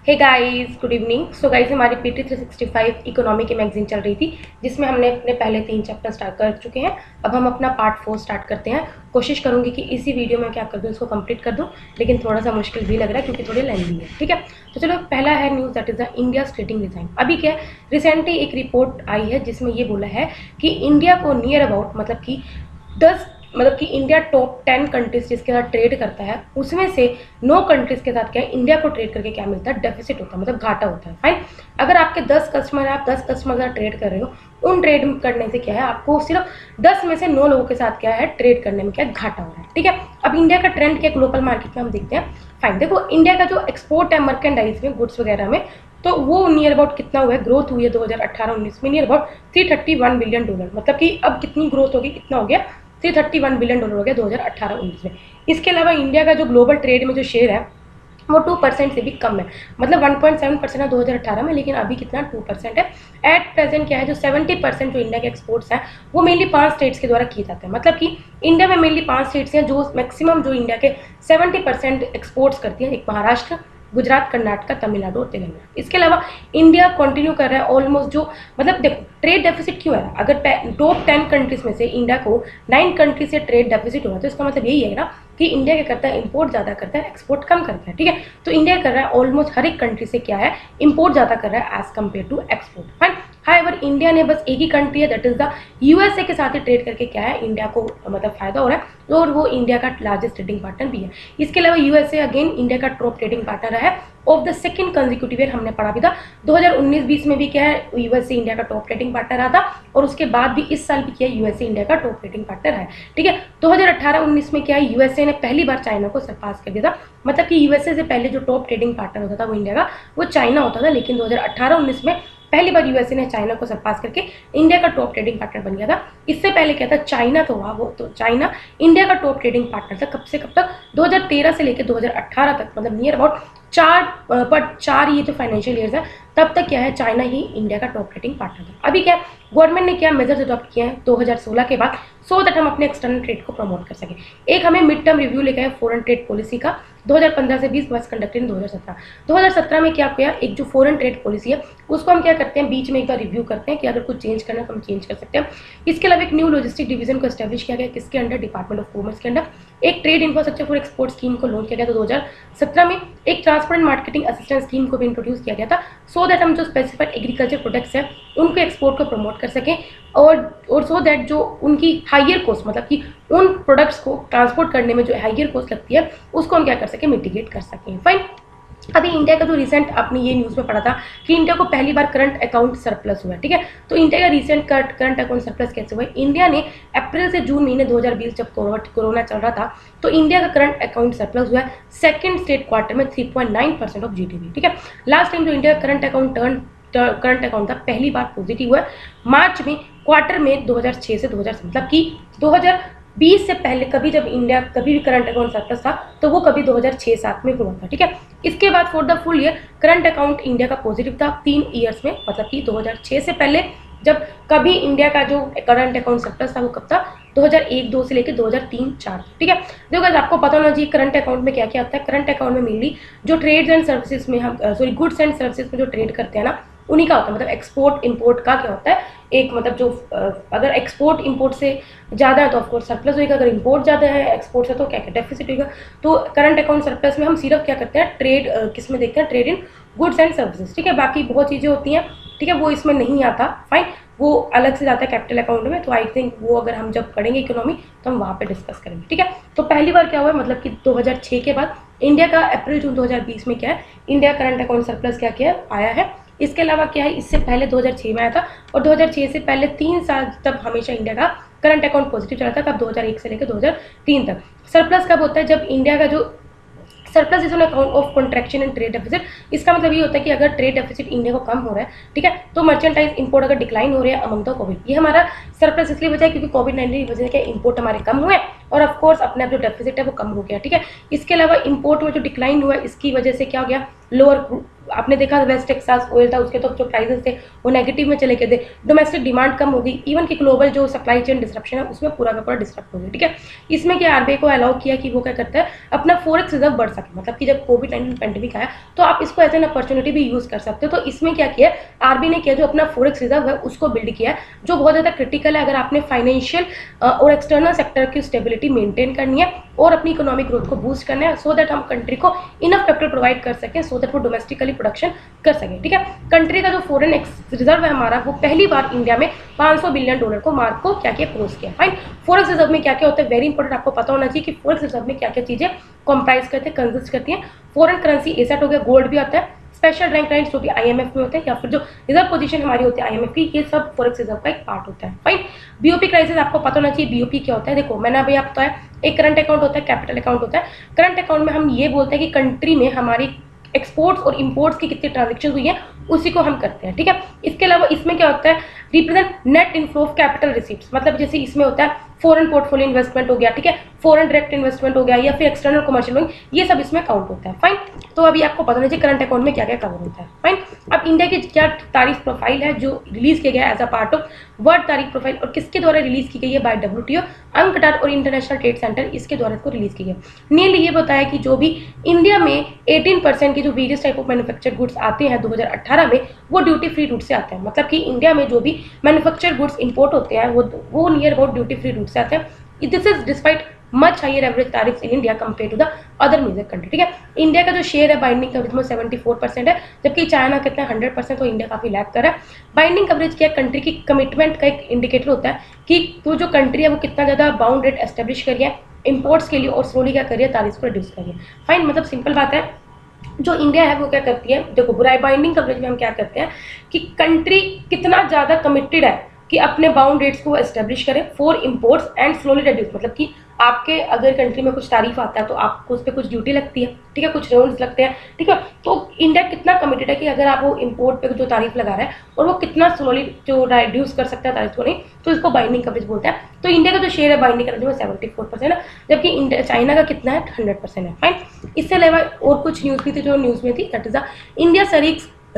हे guys, good evening. So guys, हमारी PT 365 economy की magazine चल रही थी जिसमें हमने अपने पहले 3 चैप्टर स्टार्ट कर चुके हैं। अब हम अपना पार्ट 4 स्टार्ट करते हैं। कोशिश करूंगी कि इसी वीडियो में क्या कर दूं, इसको कंप्लीट कर दूं, लेकिन थोड़ा सा मुश्किल भी लग रहा है क्योंकि थोड़ी लेंथी है। ठीक है, तो चलो पहला है news, that is the India trading design. अभी क्या है, रिसेंटली एक रिपोर्ट आई है जिसमें ये बोला है कि इंडिया को नियर अबाउट मतलब कि इंडिया टॉप 10 कंट्रीज जिसके साथ ट्रेड करता है उसमें से 9 कंट्रीज के साथ क्या है, इंडिया को ट्रेड करके क्या मिलता है, डेफिसिट होता है, मतलब घाटा होता है। फाइन, अगर आपके 10 कस्टमर है, आप 10 कस्टमर के साथ ट्रेड कर रहे हो, उन ट्रेड करने से क्या है, आपको सिर्फ 10 में से 9 लोगों के साथ क्या है, ट्रेड करने में क्या घाटा हो रहा है। ठीक है, अब इंडिया का ट्रेंड क्या ग्लोबल मार्केट में हम देखते हैं। फाइन, देखो इंडिया का जो एक्सपोर्ट है मर्केंडाइज में, गुड्स वगैरह में, तो वो नियर अबाउट कितना हुआ है, ग्रोथ हुई है 2018-19 में नियर अबाउट $331 बिलियन। मतलब कि अब कितनी ग्रोथ होगी, कितना हो गया, $331 बिलियन हो गया 2018-19 में। इसके अलावा इंडिया का जो ग्लोबल ट्रेड में जो शेयर है वो 2% से भी कम है, मतलब 1.7% है 2018 में, लेकिन अभी कितना 2% है। एट प्रेजेंट क्या है, जो 70% जो इंडिया के एक्सपोर्ट्स हैं वो मेनली 5 स्टेट्स के द्वारा किए जाते हैं। मतलब कि इंडिया में मेनली 5 स्टेट्स हैं जो मैक्सिमम जो इंडिया के 70% एक्सपोर्ट्स करती हैं। एक महाराष्ट्र, गुजरात, कर्नाटक, तमिलनाडु और तेलंगाना। इसके अलावा इंडिया कंटिन्यू कर रहा है ऑलमोस्ट जो, मतलब देखो ट्रेड डेफिसिट क्यों है, अगर टॉप 10 कंट्रीज में से इंडिया को 9 कंट्रीज से ट्रेड डेफिसिट हो रहा है तो इसका मतलब यही है ना कि इंडिया क्या करता है, इंपोर्ट ज़्यादा करता है, एक्सपोर्ट कम करता है। ठीक है, तो इंडिया कर रहा है ऑलमोस्ट हर एक कंट्री से क्या है, इंपोर्ट ज़्यादा कर रहा है as compared to export. Fine, however India ने बस एक ही कंट्री है, दैट इज द USA के साथ ही ट्रेड करके क्या है, इंडिया को मतलब फायदा हो रहा है और वो इंडिया का लार्जेस्ट ट्रेडिंग पार्टनर भी है। इसके अलावा USA अगेन इंडिया का टॉप ट्रेडिंग पार्टनर है of the second consecutive year, हमने पढ़ा भी था 2019-20 में भी क्या है, USA इंडिया का टॉप ट्रेडिंग पार्टनर रहा था और उसके बाद भी इस साल भी क्या है, USA इंडिया का टॉप ट्रेडिंग पार्टनर है। ठीक है, 2018-19 में क्या है, USA ने पहली बार चाइना को सरपास कर दिया था। मतलब कि USA से पहले जो टॉप ट्रेडिंग पार्टनर होता था वो इंडिया का, वो चाइना होता था, लेकिन 2018-19 में पहली बार USA ने चाइना को सरपास करके इंडिया का टॉप ट्रेडिंग पार्टनर बन गया था। इससे पहले क्या था, चाइना तो हुआ, वो तो चाइना इंडिया का टॉप ट्रेडिंग पार्टनर था कब से कब तक, 2013 से लेकर 2018 तक, मतलब नियर अबाउट 4 ये जो फाइनेंशियल ईयर्स है तब तक क्या है, चाइना ही इंडिया का टॉप ट्रेडिंग पार्टनर था। अभी क्या है, गवर्नमेंट ने क्या मेजर्स अडॉप्ट किए हैं 2016 के बाद, सो दैट हम अपने एक्सटर्नल ट्रेड को प्रमोट कर सकें। एक हमें मिड टर्म रिव्यू लेकर है फॉरेन ट्रेड पॉलिसी का, 2015 से 20 वर्ष कंडक्टेड इन 2017 में क्या किया, एक जो फॉरेन ट्रेड पॉलिसी है उसको हम क्या करते हैं, बीच में एक बार रिव्यू करते हैं कि अगर कुछ चेंज करना है तो हम चेंज कर सकते हैं। इसके अलावा एक न्यू लॉजिस्टिक डिवीजन को एस्टैब्लिश किया गया, किसके अंडर, डिपार्टमेंट ऑफ कॉमर्स के अंडर। एक trade infrastructure for export scheme को लॉन्च किया गया था 2017 में। एक ट्रांसपेरेंट मार्केटिंग असिस्टेंस स्कीम को भी इंट्रोड्यूस किया गया था, सो दैट हम जो स्पेसिफाइड एग्रीकल्चर प्रोडक्ट्स हैं उनको एक्सपोर्ट को प्रमोट कर सकें और सो दैट जो उनकी हायर कॉस्ट, मतलब कि उन प्रोडक्ट्स को ट्रांसपोर्ट करने में जो हायर कॉस्ट लगती है उसको हम क्या कर सकें, मिटिगेट कर सकें। फाइन, अभी इंडिया का जो रिसेंट आपने ये न्यूज़ में पढ़ा था कि इंडिया को पहली बार करंट अकाउंट सरप्लस हुआ है। ठीक है, तो इंडिया का रिसेंट करंट अकाउंट सरप्लस कैसे हुआ है, इंडिया ने अप्रैल से जून महीने 2020 जब कोरोना चल रहा था तो इंडिया का करंट अकाउंट सरप्लस हुआ है सेकंड स्टेट क्वार्टर में 3.9% ऑफ GDP। ठीक है, लास्ट टाइम जो इंडिया का करंट अकाउंट था पहली बार पॉजिटिव हुआ है मार्च में, क्वार्टर में 2006 से 2000, मतलब कि 2020 से पहले कभी जब इंडिया कभी भी करंट अकाउंट सरप्लस था तो वो कभी 2006-07 में हुआ था। ठीक है, इसके बाद for the full year current account India का पॉजिटिव था 3 ईयर्स में, मतलब कि 2006 से पहले जब कभी इंडिया का जो करंट अकाउंट सरप्लस था वो कब था, 2001-2 से लेकर 2003-4। ठीक है, देखो अगर आपको पता होना चाहिए करंट अकाउंट में क्या क्या आता है। करंट अकाउंट में मेनली जो ट्रेड्स एंड सर्विसेज में हम गुड्स एंड सर्विसेज में जो ट्रेड करते हैं ना उन्हीं का होता है, मतलब एक्सपोर्ट इंपोर्ट का क्या होता है, एक मतलब जो अगर एक्सपोर्ट इंपोर्ट से ज़्यादा है तो ऑफकोर्स सरप्लस होगा, अगर इंपोर्ट ज़्यादा है एक्सपोर्ट से तो क्या क्या डेफिसिट होगा। तो करंट अकाउंट सरप्लस में हम सिर्फ क्या करते हैं, ट्रेड किस में देखते हैं, trade in goods and services. ठीक है, बाकी बहुत चीज़ें होती हैं, ठीक है, वो इसमें नहीं आता। फाइन, वो अलग से जाता है कैपिटल अकाउंट में, तो आई थिंक वो अगर हम जब पढ़ेंगे इकोनॉमी तो हम वहाँ पे डिस्कस करेंगे। ठीक है, तो पहली बार क्या हुआ है, मतलब कि 2006 के बाद इंडिया का अप्रैल-जून 2020 में क्या है, इंडिया करंट अकाउंट सरप्लस क्या किया आया है। इसके अलावा क्या है, इससे पहले 2006 में आया था और 2006 से पहले 3 साल तक हमेशा इंडिया का करंट अकाउंट पॉजिटिव चला था, कब 2001 से लेकर 2003 तक। सरप्लस कब होता है, जब इंडिया का जो surplus is on account of contraction and trade deficit. इसका मतलब ये होता है कि अगर ट्रेड डेफिसिट इंडिया को कम हो रहा है, ठीक है, तो मर्चेंटाइज इंपोर्ट अगर डिक्लाइन हो रहा है अमंग द कोविड, ये हमारा सरप्लस इसलिए बचा है क्योंकि कोविड-19 की वजह से इंपोर्ट हमारे कम हुए और ऑफ कोर्स अपने आप जो डेफिसिट है वो कम हो गया, ठीक है। इसके अलावा इंपोर्ट में जो डिक्लाइन हुआ है इसकी वजह से क्या हो गया, लोअर, आपने देखा वेस्ट टेक्सास ऑयल था उसके तो जो प्राइसेस थे वो नेगेटिव में चले गए थे, डोमेस्टिक डिमांड कम हो गई, इवन कि ग्लोबल जो सप्लाई चेन डिस्ट्रप्शन है उसमें पूरा का पूरा डिस्टर्ब हो गया, ठीक है। इसमें क्या आरबीआई को अलाउ किया कि वो क्या करता है, अपना फॉरेक्स रिजर्व बढ़ सके, मतलब कि जब कोविड-19 पेंडेमिक आया तो आप इसको एज एन अपॉर्चुनिटी भी यूज कर सकते हो। तो इसमें क्या किया आरबीआई ने किया, जो अपना फॉरेक्स रिजर्व है उसको बिल्ड किया है, जो बहुत ज़्यादा क्रिटिकल है अगर आपने फाइनेंशियल और एक्सटर्नल सेक्टर की स्टेबिलिटी मेंटेन करनी है और अपनी इकोनॉमिक ग्रोथ को बूस्ट करना है, सो दैट हम कंट्री को इनफ कैपिटल प्रोवाइड कर सकें, सो दैट वो डोमेस्टिकली प्रोडक्शन कर सकें, ठीक है। कंट्री का जो फॉरेन रिजर्व है हमारा वो पहली बार इंडिया में $500 बिलियन को मार्क को क्या किया, क्रॉस किया, फाइन। फॉरेक्स रिजर्व में क्या क्या होता है, वेरी इंपॉर्टेंट, आपको पता होना चाहिए कि फॉरेक्स रिजर्व में क्या क्या चीजें कंप्राइज करते हैं, कंसिस्ट करती हैं। फॉरेन करेंसी एसेट हो गया, गोल्ड भी आता है, स्पेशल रैंक राइट्स जो कि आईएमएफ में होते हैं, या फिर जो रिजर्व पोजीशन हमारी होती है आईएमएफ की, ये सब फॉरेक्स रिजर्व का एक पार्ट होता है, फाइन। बीओपी क्राइसिस आपको पता होना चाहिए, बीओपी क्या होता है, देखो मैंने अभी आपको बताया, एक करंट अकाउंट होता है, कैपिटल अकाउंट होता है। करंट अकाउंट में हम ये बोलते हैं कि कंट्री में हमारी एक्सपोर्ट्स और इंपोर्ट्स की कितनी ट्रांजेक्शन हुई है उसी को हम करते हैं, ठीक है। इसके अलावा इसमें क्या होता है, represent net inflow of capital receipts, मतलब जैसे इसमें होता है फॉरेन पोर्टफोलियो इन्वेस्टमेंट हो गया, ठीक है, फॉरेन डायरेक्ट इन्वेस्टमेंट हो गया, या फिर एक्सटर्नल कमर्शियल लोन, ये सब इसमें काउंट होता है, फाइन। तो अभी आपको पता होना चाहिए करंट अकाउंट में क्या क्या कवर होता है, फाइन। अब इंडिया की क्या तारीफ प्रोफाइल है जो रिलीज किया गया है as a part of world tariff profile, और किसके द्वारा रिलीज की गई है, बाय डब्ल्यूटीओ, अंकटाड और इंटरनेशनल ट्रेड सेंटर, इसके द्वारा इसको रिलीज की गई है। नील ये बताया कि जो भी इंडिया में 18% के जो various type of manufactured goods आते हैं 2018 में, वो ड्यूटी फ्री रूट से आते हैं, मतलब कि इंडिया में जो भी मैन्युफैक्चर्ड गुड्स इंपोर्ट होते हैं वो near about duty free route से आते हैं। This is despite much higher average tariffs in India compare to the other major country, ठीक है। इंडिया का जो शेयर है बाइंडिंग कवरेज में 74% है, जबकि चाइना कितना 100%, तो इंडिया काफी लैग कर रहा है। बाइंडिंग कवरेज क्या, कंट्री की कमिटमेंट का एक इंडिकेटर होता है कि वो जो कंट्री है वो कितना ज्यादा बाउंड रेट एस्टेब्लिश करी है इंपोर्ट्स के लिए और स्लोली क्या करिए, तारीफ को रिड्यूस करिए, फाइन। मतलब सिंपल बात है, जो इंडिया है वो क्या करती है, देखो बुराई बाइंडिंग कवरेज में हम क्या करते हैं कि कंट्री कितना ज़्यादा कमिटेड है कि अपने बाउंड रेट्स को एस्टेब्लिश करें for imports and slowly reduce, मतलब कि आपके अगर कंट्री में कुछ तारीफ आता है तो आपको उस पर कुछ ड्यूटी लगती है, ठीक है, कुछ रूल्स लगते हैं, ठीक है। तो इंडिया कितना कमिटेड है कि अगर आप वो इंपोर्ट पे जो तारीफ लगा रहा है और वो कितना स्लोली जो रिड्यूस कर सकता है तारीफ को, नहीं तो इसको बाइंडिंग कवरेज बोलते हैं। तो इंडिया का जो शेयर है बाइंडिंग कवरेज में 74% है, जबकि चाइना का कितना है, 100% है, फाइन। इससे अलावा और कुछ न्यूज़ भी थी जो न्यूज़ में थी, that is the India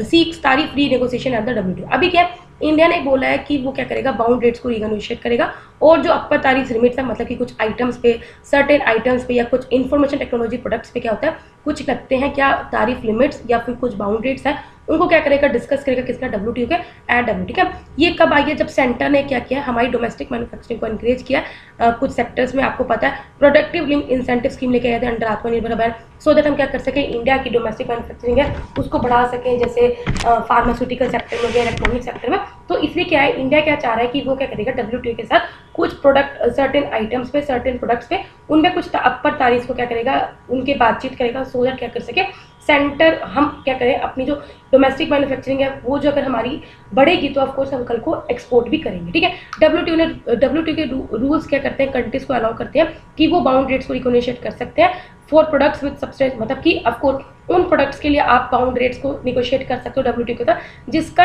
seeks tariff renegotiation at the WTO. अभी क्या इंडिया ने बोला है कि वो क्या करेगा, बाउंड रेट्स को रीनेगोशिएट करेगा, और जो अपर तारीफ लिमिट्स है, मतलब कि कुछ आइटम्स पे, सर्टेन आइटम्स पे या कुछ इंफॉर्मेशन टेक्नोलॉजी प्रोडक्ट्स पे क्या होता है, कुछ लगते हैं क्या तारीफ लिमिट्स या फिर कुछ बाउंड रेट्स है, उनको क्या करेगा, डिस्कस करेगा किसका, डब्ल्यूटीओ के एडब्ल्यू, ठीक है। ये कब आई है, जब सेंटर ने क्या किया, हमारी डोमेस्टिक मैन्युफैक्चरिंग को इंकरेज किया। कुछ सेक्टर्स में आपको पता है प्रोडक्टिव लिंक इंसेंटिव स्कीम लेके आए थे अंडर आत्मनिर्भर अभियान, सो दैट हम क्या कर सकें, इंडिया की डोमेस्टिक मैन्युफैक्चरिंग है उसको बढ़ा सकें, जैसे फार्मास्यूटिकल सेक्टर में, इलेक्ट्रॉनिक सेक्टर में। तो इसलिए क्या है, इंडिया क्या चाह रहा है कि वो क्या करेगा, डब्ल्यूटीओ के साथ कुछ प्रोडक्ट, सर्टेन आइटम्स पे, सर्टेन प्रोडक्ट्स पे, उनमें कुछ अपर तारीफ को क्या करेगा, उनके बातचीत करेगा, सो दैट क्या कर सके सेंटर, हम क्या करें अपनी जो डोमेस्टिक मैन्युफैक्चरिंग है वो जो अगर हमारी बढ़ेगी तो ऑफकोर्स हम कल को एक्सपोर्ट भी करेंगे, ठीक है। डब्ल्यूटीओ के रूल्स क्या करते हैं, कंट्रीज को अलाउ करते हैं कि वो बाउंड रेट्स को रिकोनिशिएट कर सकते हैं फॉर प्रोडक्ट्स विद सब्सटेंस, मतलब कि ऑफकोर्स उन प्रोडक्ट्स के लिए आप बाउंड रेट्स को निगोशिएट कर सकते हो डब्ल्यूटीओ के साथ जिसका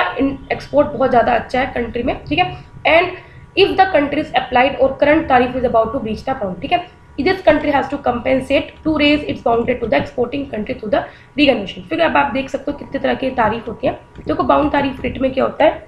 एक्सपोर्ट बहुत ज़्यादा अच्छा है कंट्री में, ठीक है। And if the country is applied और current tariff is about to breach the bound, ठीक है, this country has to compensate to raise its bound rate to the exporting country through the renegotiation। फिर अब आप देख सकते हो कितने तरह की तारीफ होती है। देखो बाउंड तारीफ रेट में क्या होता है,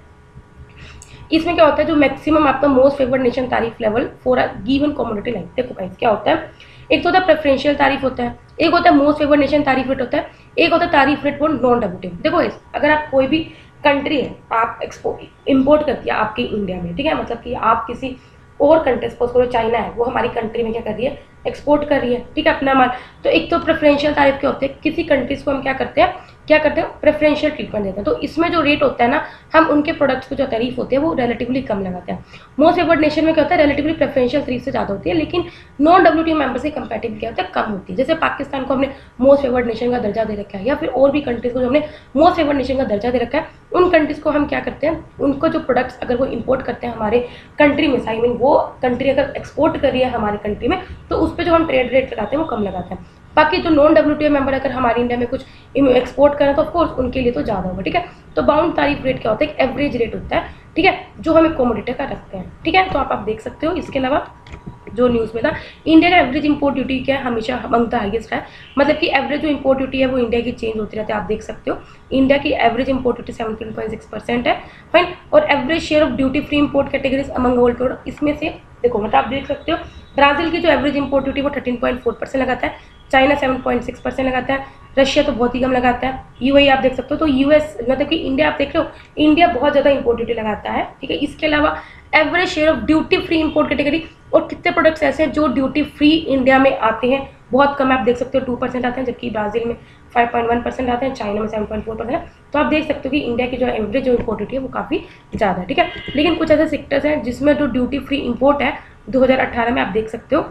इसमें क्या होता है, जो मैक्सिमम आपका मोस्ट फेवर्ड नेशन तारीफ level for a given commodity line. देखो गाइस क्या होता है, एक तो होता है प्रेफरेंशियल तारीफ होता है, एक होता है मोस्ट फेवर्ड नेशन तारीफ रेट होता है, एक होता है तारीफ रेट फॉर नॉन डब्ल्यूटीओ। देखो गाइस, अगर आप कोई भी कंट्री है, आप एक्सपोर्ट इंपोर्ट करती है आपके इंडिया में, ठीक है, मतलब कि आप किसी और कंट्री, सपोज करो चाइना है, वो हमारी कंट्री में क्या कर रही है, एक्सपोर्ट कर रही है, ठीक है, अपना माल। तो एक तो प्रेफरेंशियल तारीफ के होते हैं, किसी कंट्रीज को हम क्या करते हैं प्रेफरेंशियल ट्रीटमेंट देते हैं। तो इसमें जो रेट होता है ना, हम उनके प्रोडक्ट्स को जो तारीफ होती है वो रिलेटिवली कम लगाते हैं। मोस्ट फेवर्ड नेशन में क्या होता है, रिलेटिवली प्रेफरेंशियल तारीफ से ज़्यादा होती है, लेकिन नॉन डब्ल्यूटीओ मेंबर से कंपैरेटिव क्या होता है, कम होती है। जैसे पाकिस्तान को हमने मोस्ट फेवर्ड नेशन का दर्जा दे रखा है, या फिर और भी कंट्रीज को जो हमने मोस्ट फेवर्ड नेशन का दर्जा दे रखा है, उन कंट्रीज को हम क्या करते हैं, उनको जो प्रोडक्ट्स अगर वो इंपोर्ट करते हैं हमारे कंट्री में, आई मीन वो कंट्री अगर एक्सपोर्ट कर रही है हमारी कंट्री में, तो उस पर जो हम ट्रेड रेट लगाते हैं वो कम लगाते हैं। बाकी जो नॉन डब्ल्यूटीओ मेंबर अगर हमारे इंडिया में कुछ एक्सपोर्ट करें तो ऑफकोर्स उनके लिए तो ज़्यादा होगा, ठीक है। तो बाउंड तारीफ रेट क्या होता है, एक एवरेज रेट होता है ठीक है, जो हम एक कोमोडिटी का रखते हैं। ठीक है, तो आप देख सकते हो। इसके अलावा जो न्यूज़ में था, इंडिया का एवरेज इंपोर्ट ड्यूटी क्या है, हमेशा अमंग द हाईएस्ट है। मतलब कि एवरेज जो इंपोर्ट ड्यूटी है वो इंडिया की चेंज होती रहती है। आप देख सकते हो इंडिया की एवरेज इंपोर्ट ड्यूटी 17.6% है, फाइन। और average share of duty free import categories among world product, इसमें से देखो मतलब आप देख सकते हो ब्राज़ील की जो एवरेज इंपोर्ट ड्यूटी वो 13.4% लगाता है, चाइना 7.6% लगाता है, रशिया तो बहुत ही कम लगाता है, यूएई आप देख सकते हो। तो यूएस मतलब कि इंडिया आप देख रहे हो, इंडिया बहुत ज़्यादा इंपोर्ट ड्यूटी लगाता है। ठीक है, इसके अलावा average share of duty free import category, और कितने प्रोडक्ट्स ऐसे हैं जो ड्यूटी फ्री इंडिया में आते हैं, बहुत कम है। आप देख सकते हो 2% आते हैं, जबकि ब्राज़ील में 5.1% आते हैं, चाइना में 7.4% है। तो आप देख सकते हो कि इंडिया की जो एवरेज जो इंपोर्ट ड्यूटी है वो काफ़ी ज़्यादा है। ठीक है, लेकिन कुछ ऐसे सेक्टर्स हैं जिसमें जो ड्यूटी फ्री इंपोर्ट है 2018 में आप देख सकते हो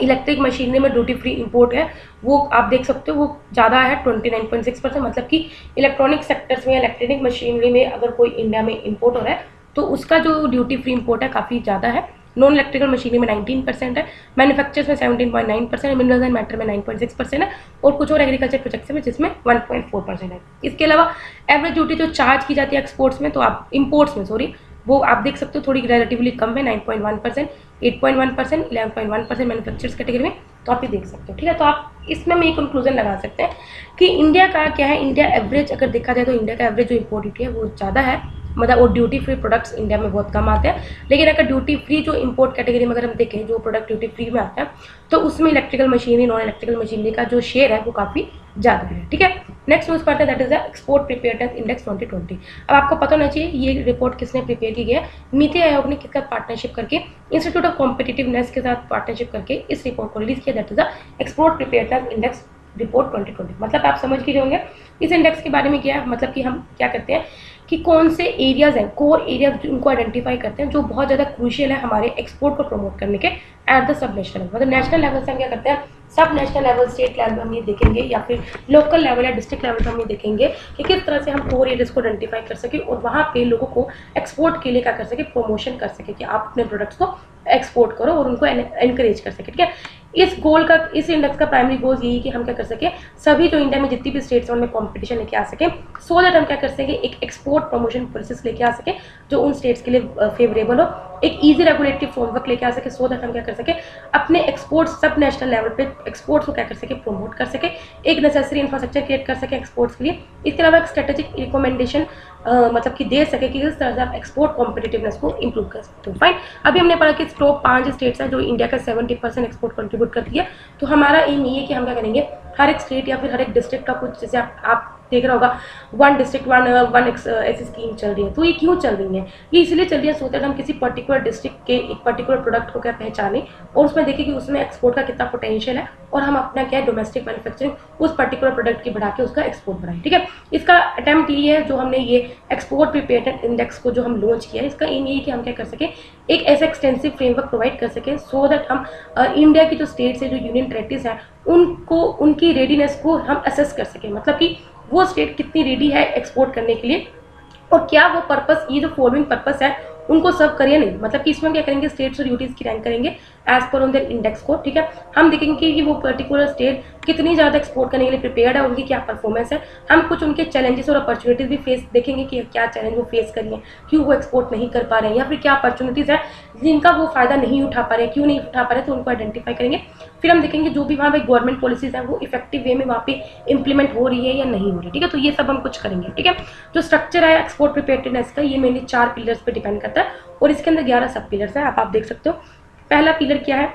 इलेक्ट्रिक मशीनरी में ड्यूटी फ्री इंपोर्ट है, वो आप देख सकते हो वो ज़्यादा है 29.6%। मतलब कि इलेक्ट्रॉनिक सेक्टर्स में, इलेक्ट्रॉनिक मशीनरी में अगर कोई इंडिया में इंपोर्ट हो रहा है तो उसका जो ड्यूटी फ्री इंपोर्ट है काफ़ी ज़्यादा है। नॉन इलेक्ट्रिकल मशीनरी में 19% है, मैन्युफैक्चर्स में 17.9% है, मिनरल्स एंड मैटर में 9.6% है, और कुछ और एग्रीकल्चर प्रोजेक्ट्स में जिसमें 1.4% है। इसके अलावा एवरेज ड्यूटी जो चार्ज की जाती है एक्सपोर्ट्स में, तो आप इम्पोर्ट्स में सॉरी, वो आप देख सकते हो थोड़ी रिलेटिवली कम है, 9.1%, 8.1%, 11.1% मैन्युफैक्चर्स कैटेगरी में। तो आप ये देख सकते हो। ठीक है, तो आप इसमें हम एक कंक्लूजन लगा सकते हैं कि इंडिया का क्या है, इंडिया एवरेज अगर देखा जाए तो इंडिया का एवरेज जो इंपोर्ट ड्यूटी है वो ज़्यादा है, मतलब वो ड्यूटी फ्री प्रोडक्ट्स इंडिया में बहुत कम आते हैं। लेकिन अगर ड्यूटी फ्री जो इंपोर्ट कैटेगरी में अगर हम देखें जो प्रोडक्ट ड्यूटी फ्री में आता है तो उसमें electrical machinery, non electrical machinery का जो शेयर है वो काफ़ी ज़्यादा है। ठीक है, नेक्स्ट न्यूज़ पढ़ते हैं, that is the export preparedness index 2020। अब आपको पता होना चाहिए ये रिपोर्ट किसने प्रिपेयर की गई है, नीति आयोग ने किसका पार्टनरशिप करके, इंस्टीट्यूट ऑफ कॉम्पिटिटिवनेस के साथ पार्टनरशिप करके इस रिपोर्ट को रिलीज किया, that is the export preparedness index report 2020। मतलब आप समझ के होंगे इस इंडेक्स के बारे में क्या है, मतलब कि हम क्या करते हैं कि कौन से एरियाज हैं, कोर एरियाज उनको आइडेंटिफाई करते हैं जो बहुत ज़्यादा क्रूशियल है हमारे एक्सपोर्ट को प्रमोट करने के at the sub national level. मतलब नेशनल लेवल से हम क्या करते हैं, सब नेशनल लेवल, स्टेट लेवल हम ये देखेंगे या फिर लोकल लेवल या डिस्ट्रिक्ट लेवल पर हम ये देखेंगे कि किस तरह से हम कोर एरियाज को आइडेंटिफाई कर सके और वहाँ पे लोगों को एक्सपोर्ट के लिए क्या कर सके, प्रमोशन कर सके कि आप अपने प्रोडक्ट्स को एक्सपोर्ट करो और उनको एनकरेज कर सके। ठीक है, इस गोल का, इस इंडेक्स का प्राइमरी गोल यही कि हम क्या कर सके, सभी जो इंडिया में जितनी भी स्टेट्स हैं उनमें कॉम्पिटिशन लेके आ सके, सो दैट हम क्या कर सके, एक एक्सपोर्ट प्रमोशन प्रोसेस लेके आ सके जो उन स्टेट्स के लिए फेवरेबल हो, एक इजी रेगुलेटरी फ्रेमवर्क लेके आ सके, सो दैट हम क्या कर सके, अपने एक्सपोर्ट सब नेशनल लेवल पे एक्सपोर्ट्स को क्या कर सके, प्रमोट कर सके, एक नेसेसरी इंफ्रास्ट्रक्चर क्रिएट कर सके एक्सपोर्ट्स के लिए। इसके अलावा एक स्ट्रेटेजिक रिकमेंडेशन मतलब कि दे सके कि किस तरह से आप एक्सपोर्ट कॉम्पिटिटिवनेस को इंप्रूव कर सकते हो। फाइन, अभी हमने पढ़ा कि टॉप 5 स्टेट्स हैं जो इंडिया का 70% एक्सपोर्ट कंट्रीब्यूट करती है। तो हमारा एम ये है कि हम क्या करेंगे, हर एक स्टेट या फिर हर एक डिस्ट्रिक्ट का कुछ, जैसे आप देख रहा होगा वन डिस्ट्रिक्ट वन ऐसी स्कीम चल रही है। तो ये क्यों चल रही है, ये इसलिए चल रही है सो दैट हम किसी पर्टिकुलर डिस्ट्रिक्ट के एक पर्टिकुलर प्रोडक्ट को क्या पहचानें और उसमें देखें कि उसमें एक्सपोर्ट का कितना पोटेंशियल है और हम अपना क्या डोमेस्टिक मैन्युफैक्चरिंग उस पर्टिकुलर प्रोडक्ट की बढ़ा के उसका एक्सपोर्ट बढ़ाएं। ठीक है, इसका अटैम्प्ट ये है जो हमने ये एक्सपोर्ट प्रिपेयर्डनेस इंडेक्स को जो हम लॉन्च किया है, इसका एम यही कि हम क्या कर सके, एक ऐसा एक्सटेंसिव फ्रेमवर्क प्रोवाइड कर सके सो दैट हम इंडिया की जो स्टेट्स है, जो यूनियन टेरिटरीज है, उनको उनकी रेडीनेस को हम असेस कर सकें। मतलब कि वो स्टेट कितनी रेडी है एक्सपोर्ट करने के लिए और क्या वो पर्पस, ये जो फॉलोइंग पर्पस है उनको सर्व करिए नहीं। मतलब कि इसमें हम क्या करेंगे, स्टेट्स और ड्यूटीज़ की रैंक करेंगे as per on their index को। ठीक है, हम देखेंगे कि वो पर्टिकुलर स्टेट कितनी ज़्यादा एक्सपोर्ट करने के लिए प्रिपेयर्ड है, उनकी क्या परफॉर्मेंस है। हम कुछ उनके चैलेंजेस और अपॉर्चुनिटीज़ भी फेस देखेंगे कि क्या चैलेंज वो फेस कर रही हैं, क्यों वो एक्सपोर्ट नहीं कर पा रहे हैं, या फिर क्या अपॉर्चुनिटीज़ है जिनका वो फ़ायदा नहीं उठा पा रहे हैं, क्यों नहीं उठा पा रहे, तो उनको आइडेंटिफाई करेंगे। फिर हम देखेंगे जो भी वहाँ पे गवर्नमेंट पॉलिसीज़ हैं वो इफेक्टिव वे में वहाँ पे इंप्लीमेंट हो रही है या नहीं हो रही। ठीक है, तो ये सब हम कुछ करेंगे। ठीक है, जो स्ट्रक्चर है एक्सपोर्ट प्रिपेयर्डनेस का, ये मेनली 4 पिलर्स पे डिपेंड करता है और इसके अंदर 11 सब पिलर्स हैं। आप देख सकते हो पहला पिलर क्या है,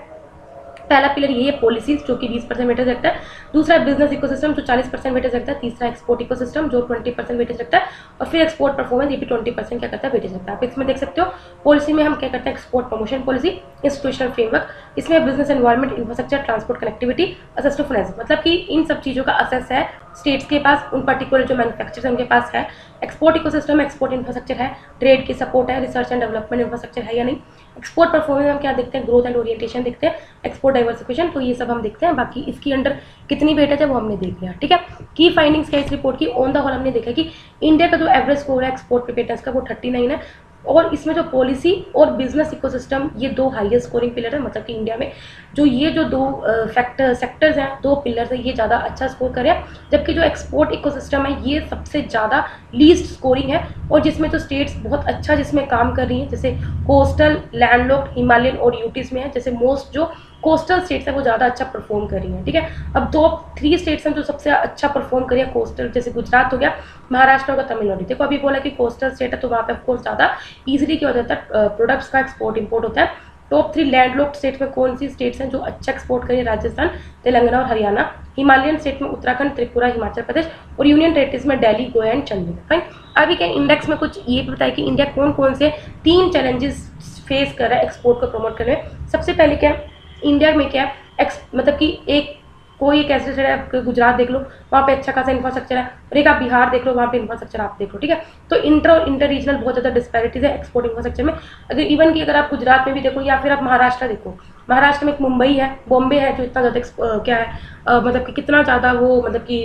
पहला पिलर ये है पॉलिसीज जो कि 20% वेटेज रखता है, दूसरा बिजनेस इकोसिस्टम जो 40% वेटेज रखता है, तीसरा एक्सपोर्ट इकोसिस्टम जो 20% वेटेज रखता है, और फिर एक्सपोर्ट परफॉर्मेंस ये भी 20% क्या करता है, वेटेज रखता है। आप इसमें देख सकते हो पॉलिसी में हम क्या करते हैं, export promotion policy, institutional framework, इसमें business environment, infrastructure, transport, connectivity, access to finance. मतलब कि इन सब चीज़ों का असेस है स्टेट्स के पास, उन पर्टिकुलर जो मैन्युफैक्चर्स उनके पास है, एक्सपोर्ट इकोसिस्टम, एक्सपोर्ट इंफ्रास्ट्रक्चर है, ट्रेड की सपोर्ट है, रिसर्च एंड डेवलपमेंट इंफ्रास्ट्रक्चर है या नहीं, एक्सपोर्ट परफॉर्मेंस हम क्या देखते हैं, ग्रोथ एंड ओरिएंटेशन देखते हैं, एक्सपोर्ट डाइवर्सिफिकेशन, तो ये सब हम देखते हैं। बाकी इसके अंडर कितनी वेटेज है वो हमने देख लिया। ठीक है, की फाइंडिंग्स क्या इस रिपोर्ट की, ऑन द होल हमने देखा कि इंडिया का जो एवरेज स्कोर है एक्सपोर्ट प्रिपेयर्डनेस का वो 39 है, और इसमें जो पॉलिसी और बिजनेस इकोसिस्टम, ये दो हाईएस्ट स्कोरिंग पिलर है। मतलब कि इंडिया में जो ये जो दो सेक्टर्स हैं, दो पिलर्स हैं, ये ज़्यादा अच्छा स्कोर करे, जबकि जो एक्सपोर्ट इकोसिस्टम है ये सबसे ज़्यादा लीस्ट स्कोरिंग है। और जिसमें जो स्टेट्स बहुत अच्छा जिसमें काम कर रही हैं, जैसे कोस्टल, लैंडलॉक्ड, हिमालयन और यूटीज में है, जैसे मोस्ट जो कोस्टल स्टेट्स है वो ज़्यादा अच्छा परफॉर्म कर रही हैं। ठीक है, अब टॉप 3 स्टेट्स हैं जो सबसे अच्छा परफॉर्म करिए कोस्टल, जैसे गुजरात हो गया, महाराष्ट्र होगा, तमिलनाडु। देखो अभी बोला कि कोस्टल स्टेट है तो वहाँ पे ऑफकोर्स ज़्यादा ईजिली क्या हो जाता है, प्रोडक्ट्स का एक्सपोर्ट इंपोर्ट होता है। टॉप 3 लैंडलॉक्ड स्टेट्स में कौन सी स्टेट्स हैं जो अच्छा एक्सपोर्ट करिए, राजस्थान, तेलंगाना और हरियाणा। हिमालयन स्टेट में उत्तराखंड, त्रिपुरा, हिमाचल प्रदेश। और यूनियन टेरिटरीज में दिल्ली, गोवा एंड चंडीगढ़। फाइन, अभी क्या इंडेक्स में कुछ ये बताया कि इंडिया कौन कौन से 3 चैलेंजेस फेस कर रहा है एक्सपोर्ट को प्रमोट करने में। सबसे पहले क्या इंडिया में क्या मतलब कि एक कोई एक ऐसे शहर है, गुजरात देख लो, वहाँ पे अच्छा खासा इंफ्रास्ट्रक्चर है, और एक आप बिहार देख लो, वहाँ पे इंफ्रास्ट्रक्चर आप देख लो। ठीक है, तो इंटर रीजनल बहुत ज़्यादा डिस्पैरिटीज है एक्सपोर्ट इंफ्रास्ट्रक्चर में। अगर इवन कि अगर आप गुजरात में भी देखो या फिर आप महाराष्ट्र देखो, महाराष्ट्र में एक मुंबई है, बॉम्बे है, जो इतना ज़्यादा क्या है, मतलब कि कितना ज़्यादा वो मतलब कि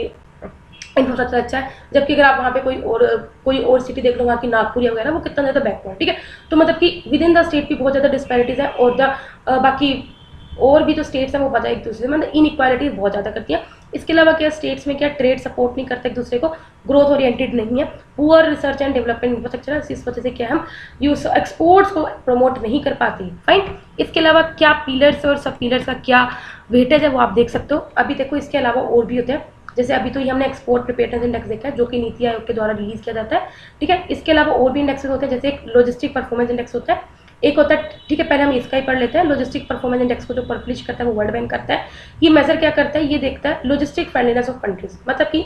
इंफ्रास्ट्रक्चर अच्छा है। जबकि अगर आप वहाँ पे कोई और सिटी देख लो, वहाँ की नागपुर या वगैरह, वो कितना ज़्यादा बैकवर्ड। ठीक है, तो मतलब कि विद इन द स्टेट भी बहुत ज़्यादा डिस्पैरिटीज है। और बाकी और भी जो स्टेट्स हैं वो पता है एक दूसरे से, मतलब इनइक्वालिटी बहुत ज़्यादा करती है। इसके अलावा क्या स्टेट्स में क्या ट्रेड सपोर्ट नहीं करते एक दूसरे को, ग्रोथ ओरिएंटेड नहीं है, poor research and development infrastructure है, इस वजह से क्या हम यूज एक्सपोर्ट्स को प्रमोट नहीं कर पाते। फाइन, इसके अलावा क्या पिलर्स और सब पिलर्स का क्या वेटेज है वो आप देख सकते हो। अभी देखो इसके अलावा और भी होते हैं, जैसे अभी तो ये हमने एक्सपोर्ट प्रिपेयर्डनेस इंडेक्स देखा है जो कि नीति आयोग के द्वारा रिलीज किया जाता है। ठीक है, इसके अलावा और भी इंडेक्सेस होते हैं, जैसे एक लॉजिस्टिक परफॉर्मेंस इंडेक्स होता है, एक होता है। ठीक है, पहले हम इसका ही पढ़ लेते हैं। लॉजिस्टिक परफॉर्मेंस इंडेक्स को जो पब्लिश करता है वो वर्ल्ड बैंक करता है। ये मेजर क्या करता है, ये देखता है लॉजिस्टिक फ्रेंडलीनेस ऑफ कंट्रीज। मतलब कि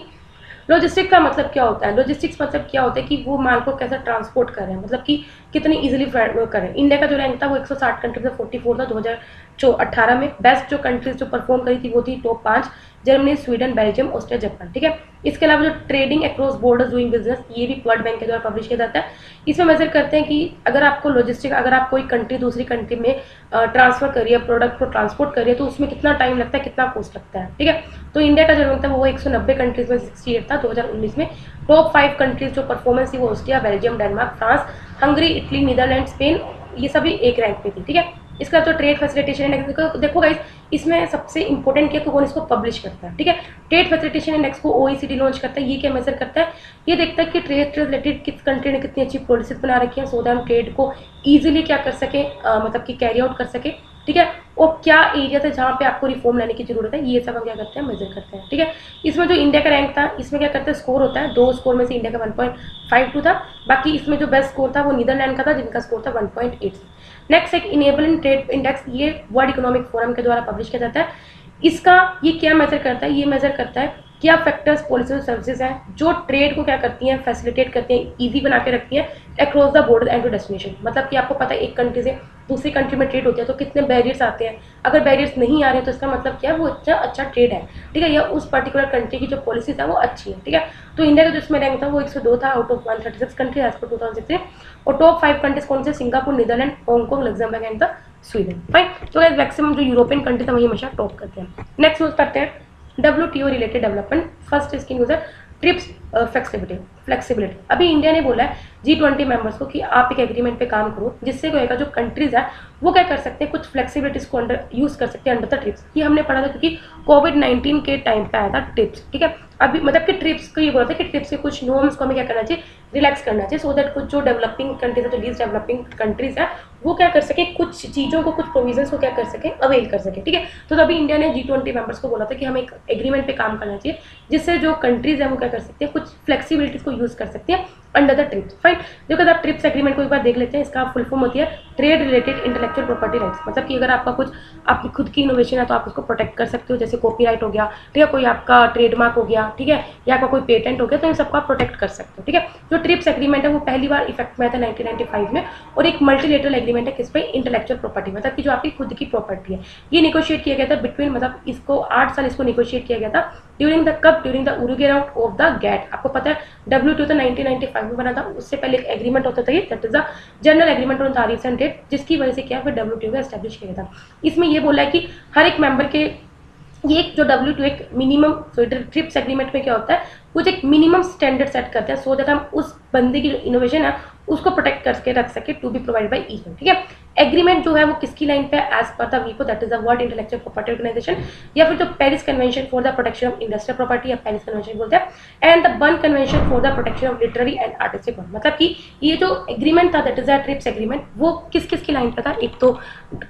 लॉजिस्टिक का मतलब क्या होता है, लॉजिस्टिक्स मतलब क्या होता है कि वो माल को कैसे ट्रांसपोर्ट कर रहे हैं, मतलब कि कितनी इजीली करें। इंडिया का जो रैंक था वो 160 कंट्रीज में 44 था 2018 में। बेस्ट जो कंट्रीज जो परफॉर्म करी थी वो थी top 5, Germany, Sweden, Belgium, Austria, Japan. ठीक है, इसके अलावा जो trading across borders doing business, ये भी वर्ल्ड बैंक के द्वारा पब्लिश किया जाता है। इसमें मेजर करते हैं कि अगर आपको लॉजिस्टिक, अगर आप कोई कंट्री दूसरी कंट्री में ट्रांसफर करिए, प्रोडक्ट को ट्रांसपोर्ट करिए, तो उसमें कितना टाइम लगता है, कितना कॉस्ट लगता है। ठीक है, तो इंडिया का जो रैंक था वो 190 कंट्रीज में 68 था 2019 में। टॉप 5 कंट्रीज जो परफॉर्मेंस थी वो Austria, Belgium, Denmark, France, Hungary, Italy, Netherland, Spain, ये सभी एक रैंक पे थी। ठीक है, इसका जो ट्रेड फैसिलिटेशन इंडेक्स देखो गाइस, इसमें सबसे इंपॉर्टेंट क्या है, कौन इसको पब्लिश करता है। ठीक है, ट्रेड फैसिलिटेशन इंडेक्स को OECD लॉन्च करता है। ये क्या मेजर करता है, ये देखता है कि ट्रेड से रिलेटेड किस कंट्री ने कितनी अच्छी पॉलिसीज बना रखी है, सो दैट हम ट्रेड को ईजिली क्या कर सके, मतलब कि कैरी आउट कर सके। ठीक है, और क्या एरिया है जहाँ पे आपको रिफॉर्म लाने की जरूरत है, ये सब हम क्या करते हैं, मेजर करते हैं। ठीक है, इसमें जो इंडिया का रैंक था, इसमें क्या करते हैं, स्कोर होता है, 2 स्कोर में से इंडिया का 1.52 था। बाकी इसमें जो बेस्ट स्कोर था वो नीदरलैंड का था, जिनका स्कोर था 1.8। नेक्स्ट एक इनेबलिंग ट्रेड इंडेक्स, ये वर्ल्ड इकोनॉमिक फोरम के द्वारा पब्लिश किया जाता है। इसका ये क्या मेजर करता है, ये मेजर करता है क्या फैक्टर्स, पॉलिसी और सर्विसेज हैं जो ट्रेड को क्या करती हैं, फैसिलिटेट करती हैं, इजी बना के रखती हैं across the border and to destination. मतलब कि आपको पता है एक कंट्री से दूसरी कंट्री में ट्रेड होती है तो कितने बैरियर्स आते हैं, अगर बैरियर्स नहीं आ रहे तो इसका मतलब क्या है, वो इतना अच्छा ट्रेड है। ठीक है, या उस पर्टिकुलर कंट्री की जो पॉलिसीज है वो अच्छी है। ठीक है, तो इंडिया का जो इसमें रैंक था वो 102 था out of 136 country as per 2006। और टॉप 5 कंट्रीज कौन से, Singapore, Netherland, Hong Kong, Luxembourg and the Sweden. Fine, तो मैक्सिमम जो यूरोपियन कंट्रीज है वही हमेशा टॉप करते हैं। नेक्स्ट यूज करते हैं WTO रिलेटेड डेवलपमेंट। फर्स्ट इसकी न्यूज है ट्रिप्स फ्लेक्सिबिलिटी। अभी इंडिया ने बोला है G20 मेंबर्स को कि आप एक एग्रीमेंट पे काम करो, जिससे क्या होगा, जो कंट्रीज है वो क्या कर सकते हैं, कुछ फ्लेक्सिबिलिटीज को अंडर यूज कर सकते हैं अंडर द ट्रिप्स। ये हमने पढ़ा था क्योंकि कोविड-19 के टाइम पे आया था ट्रिप्स। ठीक है, अभी मतलब कि ट्रिप्स को ये बोला था कि ट्रिप्स के कुछ नॉर्म्स को हमें क्या करना चाहिए, रिलैक्स करना चाहिए, सो दैट कुछ जो डेवलपिंग कंट्रीज है, जो लीस्ट डेवलपिंग कंट्रीज है, वो क्या कर सके, कुछ चीज़ों को, कुछ प्रोविजंस को क्या कर सके, अवेल कर सके। ठीक है, तो तभी इंडिया ने G20 मेंबर्स को बोला था कि हमें एक एग्रीमेंट पे काम करना चाहिए, जिससे जो कंट्रीज है वो क्या कर सकते हैं, कुछ फ्लेक्सिबिलिटीज को यूज कर सकती है अंडर द ट्रिप्स। फाइन, देखो आप ट्रिप्स एग्रीमेंट को एक बार देख लेते हैं। इसका फुल फॉर्म होती है trade related intellectual property rights. मतलब कि अगर आपका कुछ आपकी खुद की इनोवेशन है तो आप उसको प्रोटेक्ट कर सकते हो, जैसे कॉपीराइट हो गया, ठीक है, कोई आपका ट्रेडमार्क हो गया, ठीक है, या आपका कोई पेटेंट हो गया, तो इन सबको आप प्रोटेक्ट कर सकते हो। ठीक है, जो ट्रिप्स एग्रीमेंट है वो पहली बार इफेक्ट में आया था 1995 में, और एक मल्टीलेटरल एग्रीमेंट है किस पे, इंटेलेक्चुअल प्रॉपर्टी, मतलब कि जो आपकी खुद की प्रॉपर्टी है। ये निगोशिएट किया गया था बिटवीन, मतलब इसको 8 साल इसको निगोशिएट किया गया था during the Uruguay round of the GATT. आपको पता है WTO तो 1995 में बना था, उससे पहले एक एग्रीमेंट होता था, ये that is the general agreement on tariffs and trade, जिसकी वजह से क्या फिर WTO को एस्टैब्लिश किया गया था। इसमें ये बोला है कि हर एक मेंबर के ये एक जो WTO एक मिनिमम ट्रिप्स एग्रीमेंट में क्या होता है, कुछ एक मिनिमम स्टैंडर्ड सेट करते हैं सो दैट हम उस बंदे की जो इनोवेशन है उसको प्रोटेक्ट करके रख सके to be provide by EU. ठीक है, एग्रीमेंट जो है वो किसकी लाइन पे है, एज पर द वीपो that is the world intellectual property organisation, या फिर जो Paris convention for the protection of industrial property या पेरिस कन्वेंशन बोलते हैं, and the Berne convention for the protection of literary and artistic work. मतलब कि ये जो एग्रीमेंट था that is the TRIPS agreement वो किस किस की लाइन पे था, एक तो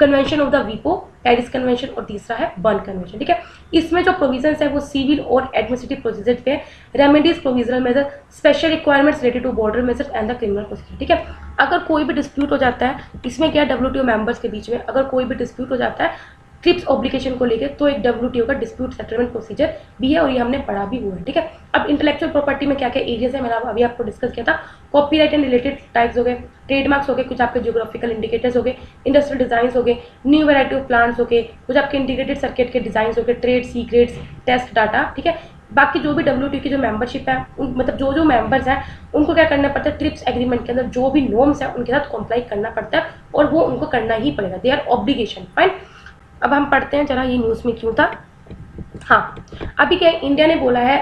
कन्वेंशन ऑफ द वीपो, पेरिस कन्वेंशन, और तीसरा है बर्न कन्वेंशन। ठीक है, इसमें जो प्रोविजंस है वो सिविल और एडमिनिस्ट्रेटिव प्रोसीजर पे, remedies, provisional measure, special requirements related to border measures and the criminal procedure. ठीक है, अगर कोई भी डिस्प्यूट हो जाता है, इसमें क्या WTO मेंबर्स के बीच में अगर कोई भी डिस्प्यूट हो जाता है ट्रिप्स ऑब्लिगेशन को लेकर, तो एक WTO का डिस्प्यूट सेटलमेंट प्रोसीजर भी है और ये हमने पढ़ा भी हुआ है। ठीक है, अब इंटेलेक्चुअल प्रॉपर्टी में क्या क्या एरियाज है मैंने अभी आपको डिस्कस किया था, कॉपीराइट एंड रिलेटेड टाइप्स हो गए, ट्रेडमार्क्स हो गए, कुछ आपके जियोग्राफिकल इंडिकेटर्स हो गए, इंडस्ट्रियल डिजाइन हो गए, न्यू वैरायटी ऑफ प्लांट्स हो गए, कुछ आपके इंटीग्रेटेड सर्किट के डिजाइन हो गए, ट्रेड सीक्रेट्स, टेस्ट डाटा। ठीक है, बाकी जो भी WTO की जो मेंबरशिप है मतलब जो जो मेंबर्स हैं उनको क्या करना पड़ता है, ट्रिप्स एग्रीमेंट के अंदर जो भी नॉर्म्स है उनके साथ कॉम्प्लाई करना पड़ता है और वो उनको करना ही पड़ेगा, दे आर ऑब्लिगेशन। फाइन, अब हम पढ़ते हैं जरा ये न्यूज़ में क्यों था। हाँ, अभी क्या इंडिया ने बोला है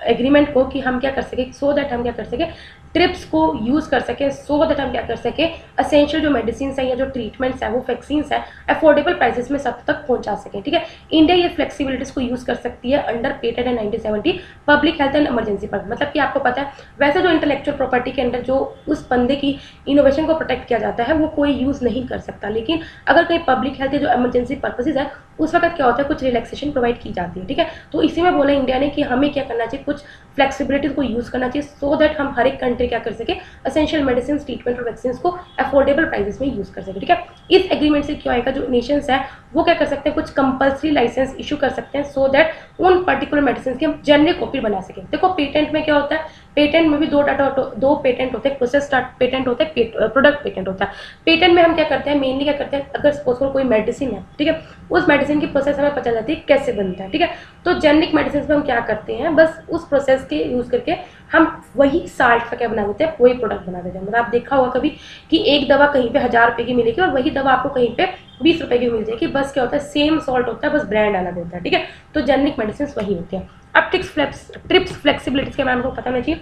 एग्रीमेंट को कि हम क्या कर सके, सो दैट हम क्या कर सके ट्रिप्स को यूज़ कर सके, सो दैट हम क्या कर सके असेंशियल जो मेडिसिन है या जो ट्रीटमेंट्स है वो वैक्सीन्स है अफोर्डेबल प्राइसेस में सब तक पहुंचा सके। ठीक है, इंडिया ये फ्लेक्सिबिलिटीज को यूज़ कर सकती है under patent and 1970 public health and emergency पर। मतलब कि आपको पता है वैसे जो इंटेलेक्चुअल प्रॉपर्टी के अंदर जो उस बंदे की इनोवेशन को प्रोटेक्ट किया जाता है वो कोई यूज़ नहीं कर सकता, लेकिन अगर कोई पब्लिक हेल्थ या जो इमरजेंसी पर्पसेज है उस वक्त क्या होता है कुछ रिलैक्सेशन प्रोवाइड की जाती है। ठीक है, तो इसी में बोला इंडिया ने कि हमें क्या करना चाहिए, कुछ फ्लेक्सिबिलिटीज को यूज़ करना चाहिए सो दैट हम हर एक कंट्री क्या कर सके एसेंशियल मेडिसिन, ट्रीटमेंट और वैक्सीन को अफोर्डेबल प्राइसेस में यूज़ कर सके। ठीक है, इस एग्रीमेंट से क्या आएगा, जो नेशंस है वो क्या कर सकते हैं कुछ कंपल्सरी लाइसेंस इशू कर सकते हैं सो दैट उन पर्टिकुलर मेडिसिन की हम जेनरिक कॉपी बना सकें। देखो पेटेंट में क्या होता है, पेटेंट में भी दो पेटेंट होते हैं, प्रोसेस पेटेंट होता है, प्रोडक्ट पेटेंट होता है। पेटेंट में हम क्या करते हैं, मेनली क्या करते हैं, अगर सपोज कोई मेडिसिन है, ठीक है, उस मेडिसिन की प्रोसेस हमें पता चलती है कैसे बनता है। ठीक है, तो जेनरिक मेडिसिन में हम क्या करते हैं, बस उस प्रोसेस के यूज करके हम वही साल्ट का क्या बना देते हैं, वही प्रोडक्ट बना देते हैं। मतलब आप देखा होगा कभी कि एक दवा कहीं पे 1000 रुपए की मिलेगी और वही दवा आपको कहीं पे 20 रुपए की मिल जाएगी, बस क्या होता है सेम सॉल्ट होता है, बस ब्रांड अलग होता है। ठीक है, तो जेनरिक मेडिसिन वही होती है। अब ट्रिप्स फ्लेक्सिबिलिटीज के बारे में पता होना चाहिए।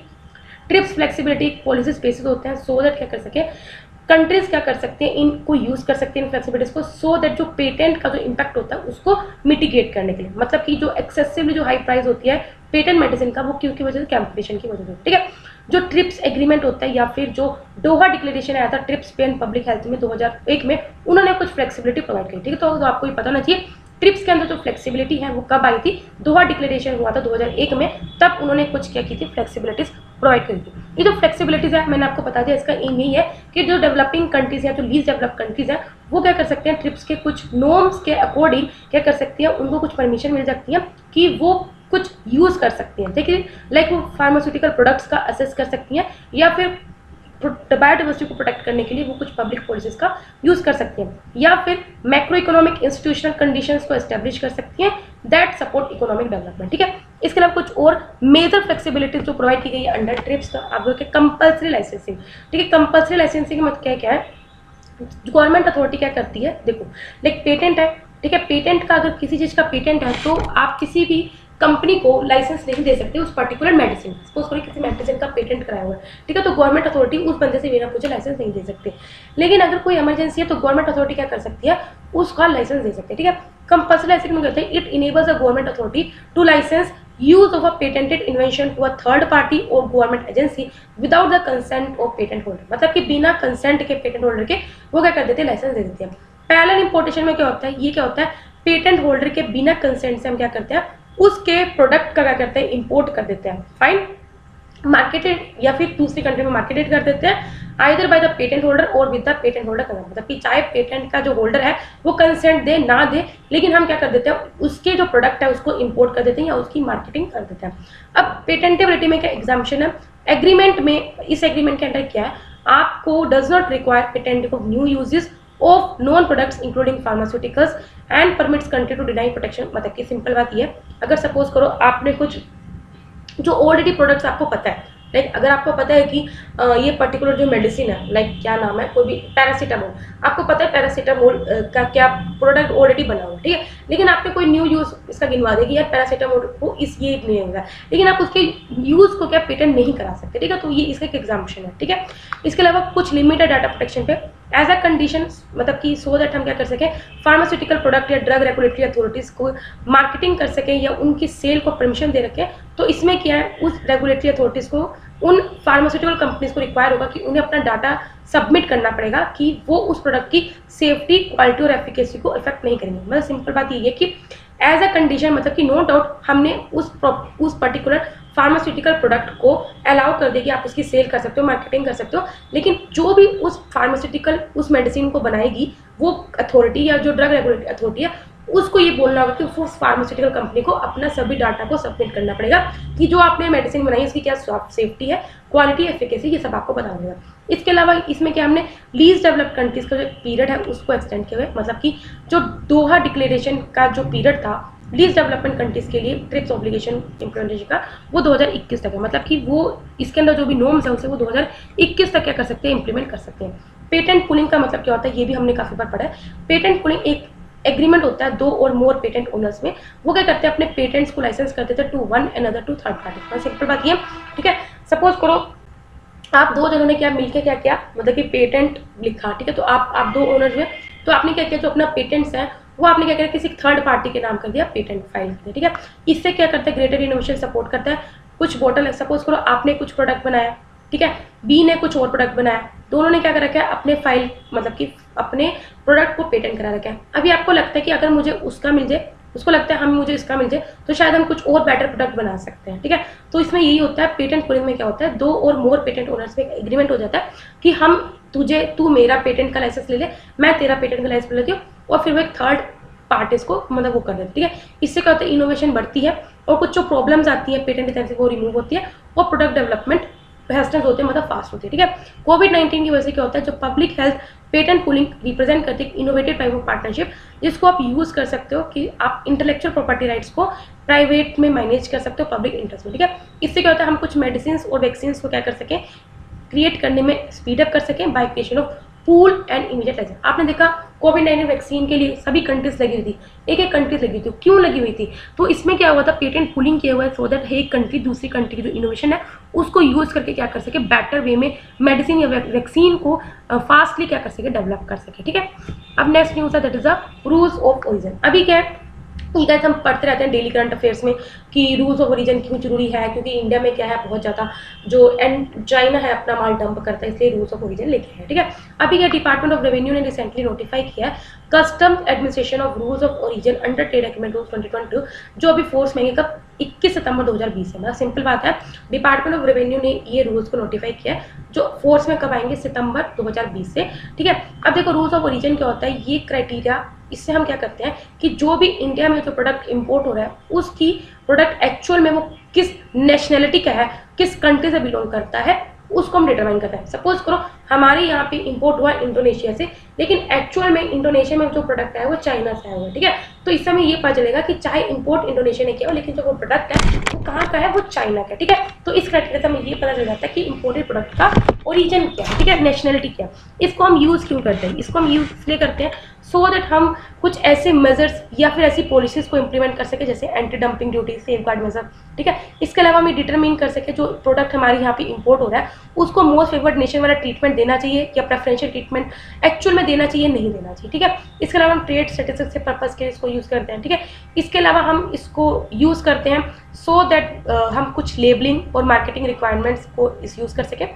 ट्रिप्स फ्लेक्सिबिलिटी पॉलिसीज बेसिस होते हैं सो दैट क्या कर सके कंट्रीज क्या कर सकते हैं, इनको यूज कर सकते हैं इन फ्लेक्सिबिलिटीज को सो दैट जो पेटेंट का जो इम्पैक्ट होता है उसको मिटिगेट करने के लिए। मतलब कि जो एक्सेसिवली जो हाई प्राइस होती है पेटेंट मेडिसिन का वो क्यों की वजह से, कैंपिटिशन की वजह से। ठीक है, जो ट्रिप्स एग्रीमेंट होता है या फिर जो दोहा डिक्लेरेशन आया था ट्रिप्स पे एंड पब्लिक हेल्थ में 2001 में, उन्होंने कुछ फ्लेक्सिबिलिटी प्रोवाइड की। ठीक है, तो आपको ये पता होना चाहिए ट्रिप्स के अंदर जो फ्लेक्सिबिलिटी है वो कब आई थी, दोहा डिक्लेरेशन हुआ था 2001 में, तब उन्होंने कुछ क्या की थी फ्लेक्सिबिलिटीज प्रोवाइड करी थी। ये जो फ्लेक्सिबिलिटीज है मैंने आपको बता दिया, इसका एम यही है कि जो डेवलपिंग कंट्रीज हैं, जो लीस्ट डेवलप कंट्रीज हैं, वो क्या कर सकते हैं ट्रिप्स के कुछ नॉर्म्स के अकॉर्डिंग क्या कर सकती हैं, उनको कुछ परमिशन मिल सकती है कि वो कुछ यूज कर सकती हैं। देखिए लाइक वो फार्मास्यूटिकल प्रोडक्ट्स का असेस कर सकती हैं या फिर बायोडाइवर्सिटी को प्रोटेक्ट करने के लिए वो कुछ पब्लिक पॉलिसीज का यूज कर सकती हैं, या फिर मैक्रो इकोनॉमिक इंस्टीट्यूशनल कंडीशंस को एस्टेब्लिश कर सकती हैं दैट सपोर्ट इकोनॉमिक डेवलपमेंट। ठीक है, इसके अलावा कुछ और मेजर फ्लेक्सिबिलिटीज जो प्रोवाइड की गई है अंडर ट्रिप्स का, आप लोग कंपल्सरी लाइसेंसिंग। ठीक है, कंपल्सरी लाइसेंसिंग का मतलब क्या है, गवर्नमेंट अथॉरिटी क्या करती है, देखो लाइक पेटेंट है, ठीक है, पेटेंट का अगर किसी चीज का पेटेंट है तो आप किसी भी कंपनी को लाइसेंस नहीं दे सकते उस पर्टिकुलर मेडिसिन। सपोज करो किसी मेडिसिन का पेटेंट कराया हुआ है, ठीक है, तो गवर्नमेंट अथॉरिटी उस बंदे से बिना पूछे लाइसेंस नहीं दे सकते। लेकिन अगर कोई इमरजेंसी है तो गवर्नमेंट अथॉरिटी क्या कर सकती है, उसका लाइसेंस दे सकती है। ठीक है, कंपल्सरी लाइसेंस में कहते हैं it enables the government authority to license use of a patented invention to a third party और government agency without the consent of patent holder. मतलब कि बिना कंसेंट के पेटेंट होल्डर के वो क्या कर देते हैं, लाइसेंस दे देते हैं। पैरेलल इंपोर्टेशन में क्या होता है, ये क्या होता है, पेटेंट होल्डर के बिना कंसेंट से हम क्या करते हैं, उसके प्रोडक्ट का क्या करते हैं, इंपोर्ट कर देते हैं। फाइन, मार्केटेड या फिर दूसरी कंट्री में मार्केटेड कर देते हैं either by the patent holder और with the patent holder consent. मतलब कि चाहे पेटेंट का जो होल्डर है वो कंसेंट दे ना दे, लेकिन हम क्या कर देते हैं उसके जो प्रोडक्ट है उसको इंपोर्ट कर देते हैं या उसकी मार्केटिंग कर देते हैं। अब पेटेंटेबिलिटी में क्या एग्जाम्पशन है, एग्रीमेंट में, इस एग्रीमेंट के अंदर क्या है, आपको does not require patent of new uses of non products including pharmaceuticals and permits country to deny protection. मतलब कि सिंपल बात ये है, अगर सपोज करो आपने कुछ जो ऑलरेडी प्रोडक्ट्स आपको पता है, लाइक अगर आपको पता है कि ये पर्टिकुलर जो मेडिसिन है, लाइक क्या नाम है, कोई भी पैरासीटामोल, आपको पता है पैरासीटामोल का क्या प्रोडक्ट ऑलरेडी बना हुआ है, ठीक है, लेकिन आपने कोई न्यू यूज इसका गिनवा दिया कि यार पैरासीटामोल को इस ये नहीं होगा, लेकिन आप उसके यूज को क्या पेटेंट नहीं करा सकते, ठीक है, तो ये इसका एक एग्जाम्पशन है, ठीक है। इसके अलावा कुछ लिमिटेड डाटा प्रोटेक्शन पे एज अ कंडीशन, मतलब कि सो दैट हम क्या कर सकें, फार्मास्यूटिकल प्रोडक्ट या ड्रग रेगुलेटरी अथॉरिटीज को मार्केटिंग कर सकें या उनकी सेल को परमिशन दे रखें, तो इसमें क्या है, उस रेगुलेटरी अथॉरिटीज को उन फार्मास्यूटिकल कंपनीज को रिक्वायर होगा कि उन्हें अपना डाटा सबमिट करना पड़ेगा कि वो उस प्रोडक्ट की सेफ्टी, क्वालिटी और एफिकेसी को इफेक्ट नहीं करेंगे। मतलब सिंपल बात ये है कि एज अ कंडीशन, मतलब कि नो डाउट हमने उस पर्टिकुलर फार्मास्यूटिकल प्रोडक्ट को अलाउ कर दे कि आप उसकी सेल कर सकते हो, मार्केटिंग कर सकते हो, लेकिन जो भी उस फार्मास्यूटिकल उस मेडिसिन को बनाएगी वो अथॉरिटी या जो ड्रग रेगुलेटरी अथॉरिटी है, उसको ये बोलना होगा कि उस फार्मास्यूटिकल कंपनी को अपना सभी डाटा को सबमिट करना पड़ेगा कि जो आपने मेडिसिन बनाई उसकी क्या सेफ्टी है, क्वालिटी, एफिकेसी, ये सब आपको बताना होगा। इसके अलावा इसमें क्या हमने लीज डेवलप्ड कंट्रीज का जो पीरियड है उसको एक्सटेंड किया हुआ है, मतलब कि जो दोहा डिक्लेरेशन का जो पीरियड था लीज डेवलपमेंट कंट्रीज के लिए ट्रिप्स ऑब्लिगेशन इम्प्लीमेंटेशन का, वो 2021 तक है, मतलब कि वो इसके अंदर जो भी नॉर्म्स है उसे वो 2021 तक क्या कर सकते हैं, इंप्लीमेंट कर सकते हैं। पेटेंट पुलिंग का मतलब क्या होता है, ये भी हमने काफ़ी बार पढ़ा है। पेटेंट पुलिंग एक एग्रीमेंट होता है दो और मोर पेटेंट ओनर्स में, वो क्या करते हैं, अपने पेटेंट्स को लाइसेंस कर देते हैं to one another to third party. Simple बात ये, ठीक है, सपोज करो आप दो जनों ने क्या मिलकर क्या किया, मतलब कि पेटेंट लिखा, ठीक है, तो आप दो ओनर हुए, तो आपने क्या किया, जो अपना पेटेंट्स है वो आपने क्या किया, किसी थर्ड पार्टी के नाम कर दिया, पेटेंट फाइल कर दिया, ठीक है। इससे क्या करता है, ग्रेटर इनोवेशन सपोर्ट करता है। कुछ बॉटल है, सपोज करो आपने कुछ प्रोडक्ट बनाया, ठीक है, बी ने कुछ और प्रोडक्ट बनाया, दोनों ने क्या कर रखा है, अपने फाइल मतलब कि अपने प्रोडक्ट को पेटेंट करा रखा है। अभी आपको लगता है कि अगर मुझे उसका मिल जाए, उसको लगता है हम मुझे इसका मिल जाए तो शायद हम कुछ और बेटर प्रोडक्ट बना सकते हैं, ठीक है। तो इसमें यही होता है, पेटेंट पुलिंग में क्या होता है, दो और मोर पेटेंट ओनर्स में एग्रीमेंट हो जाता है कि तू मेरा पेटेंट का लाइसेंस ले ले, मैं तेरा पेटेंट का लाइसेंस लेती हूँ, और फिर वो एक थर्ड पार्टीज को मतलब वो कर देते, ठीक है। इससे क्या होता है, इनोवेशन बढ़ती है और कुछ जो प्रॉब्लम्स आती है पेटेंट की तरफ से वो रिमूव होती है और प्रोडक्ट डेवलपमेंट फेस्टेंस होते हैं, मतलब फास्ट होते हैं, ठीक है। कोविड-19 की वजह से क्या होता है, जो public health patent pulling represent करती है इनोवेटिव टाइप ऑफ पार्टनरशिप, जिसको आप यूज कर सकते हो कि आप इंटेलेक्चुअल प्रॉपर्टी राइट्स को प्राइवेट में मैनेज कर सकते हो पब्लिक इंटरेस्ट में, ठीक है। इससे क्या होता है, हम कुछ मेडिसिन और वैक्सीन को क्या कर सकें, क्रिएट करने में स्पीड अप कर सकें by creation of pool and immediate licence. आपने देखा कोविड-19 वैक्सीन के लिए सभी कंट्रीज लगी हुई थी, एक कंट्रीज लगी हुई थी, क्यों लगी हुई थी, तो इसमें क्या हुआ था, पेटेंट पुलिंग किया हुआ है सो दैट एक कंट्री दूसरी कंट्री की जो इनोवेशन है उसको यूज करके क्या कर सके, बेटर वे में मेडिसिन या वैक्सीन को फास्टली क्या कर सके, डेवलप कर सके, ठीक है। अब नेक्स्ट न्यूज है, that is the rules of origin. अभी क्या है, ये गाइस हम पढ़ते रहते हैं डेली करंट अफेयर्स में कि रूल्स ऑफ ओरिजिन क्यों जरूरी है, क्योंकि इंडिया में क्या है, बहुत ज़्यादा जो चाइना है अपना माल डंप करता है, इसलिए रूल्स ऑफ ओरिजिन लेके है, ठीक है। अभी क्या डिपार्टमेंट ऑफ रेवेन्यू ने रिसेंटली नोटिफाई किया है customs administration of rules of origin under trade agreement rules 2022, जो अभी फोर्स में आएंगे कब, 21 सितंबर 2020 है। मतलब सिंपल बात है, डिपार्टमेंट ऑफ रेवेन्यू ने ये रूल्स को नोटिफाई किया है जो फोर्स में कब आएंगे, सितंबर 2020 से, ठीक है। अब देखो रूल्स ऑफ ओरिजिन क्या होता है, ये क्राइटेरिया, इससे हम क्या करते हैं कि जो भी इंडिया में जो प्रोडक्ट इंपोर्ट हो रहा है उसकी प्रोडक्ट एक्चुअल में वो किस नेशनैलिटी का है, किस कंट्री से बिलोंग करता है, उसको हम डिटरमाइन करते हैं। सपोज करो हमारे यहाँ पे इंपोर्ट हुआ इंडोनेशिया से, लेकिन एक्चुअल में इंडोनेशिया में जो प्रोडक्ट है वो चाइना से आया हुआ है, ठीक है। तो इससे हमें ये पता चलेगा कि चाहे इंपोर्ट इंडोनेशिया ने किया हो, लेकिन जो वो प्रोडक्ट है वो कहाँ का है, वो चाइना का है, ठीक है। तो इस क्राइटेरिया से हमें ये पता चल जाता है कि इंपोर्टेड प्रोडक्ट का ओरिजिन क्या है, ठीक है, नेशनलिटी क्या है। इसको हम यूज़ क्यों करते हैं, इसको हम यूज़ इसलिए करते हैं सो दैट हम कुछ ऐसे मेजर्स या फिर ऐसी पॉलिसीज को इंप्लीमेंट कर सके, जैसे anti dumping duty, safeguard measure, ठीक है। इसके अलावा हम डिटरमाइन कर सके जो प्रोडक्ट हमारे यहाँ पे इंपोर्ट हो रहा है उसको मोस्ट फेवर्ड नेशन वाला ट्रीटमेंट देना चाहिए या प्रेफरेंशियल ट्रीटमेंट एक्चुअल में देना चाहिए, नहीं देना चाहिए, ठीक है। इसके अलावा हम ट्रेड स्टैटिस्टिक्स के पर्पस के इसको यूज़ करते हैं, ठीक है। इसके अलावा हम इसको यूज़ करते हैं सो दैट हम कुछ लेबलिंग और मार्केटिंग रिक्वायरमेंट्स को इस यूज़ कर सकें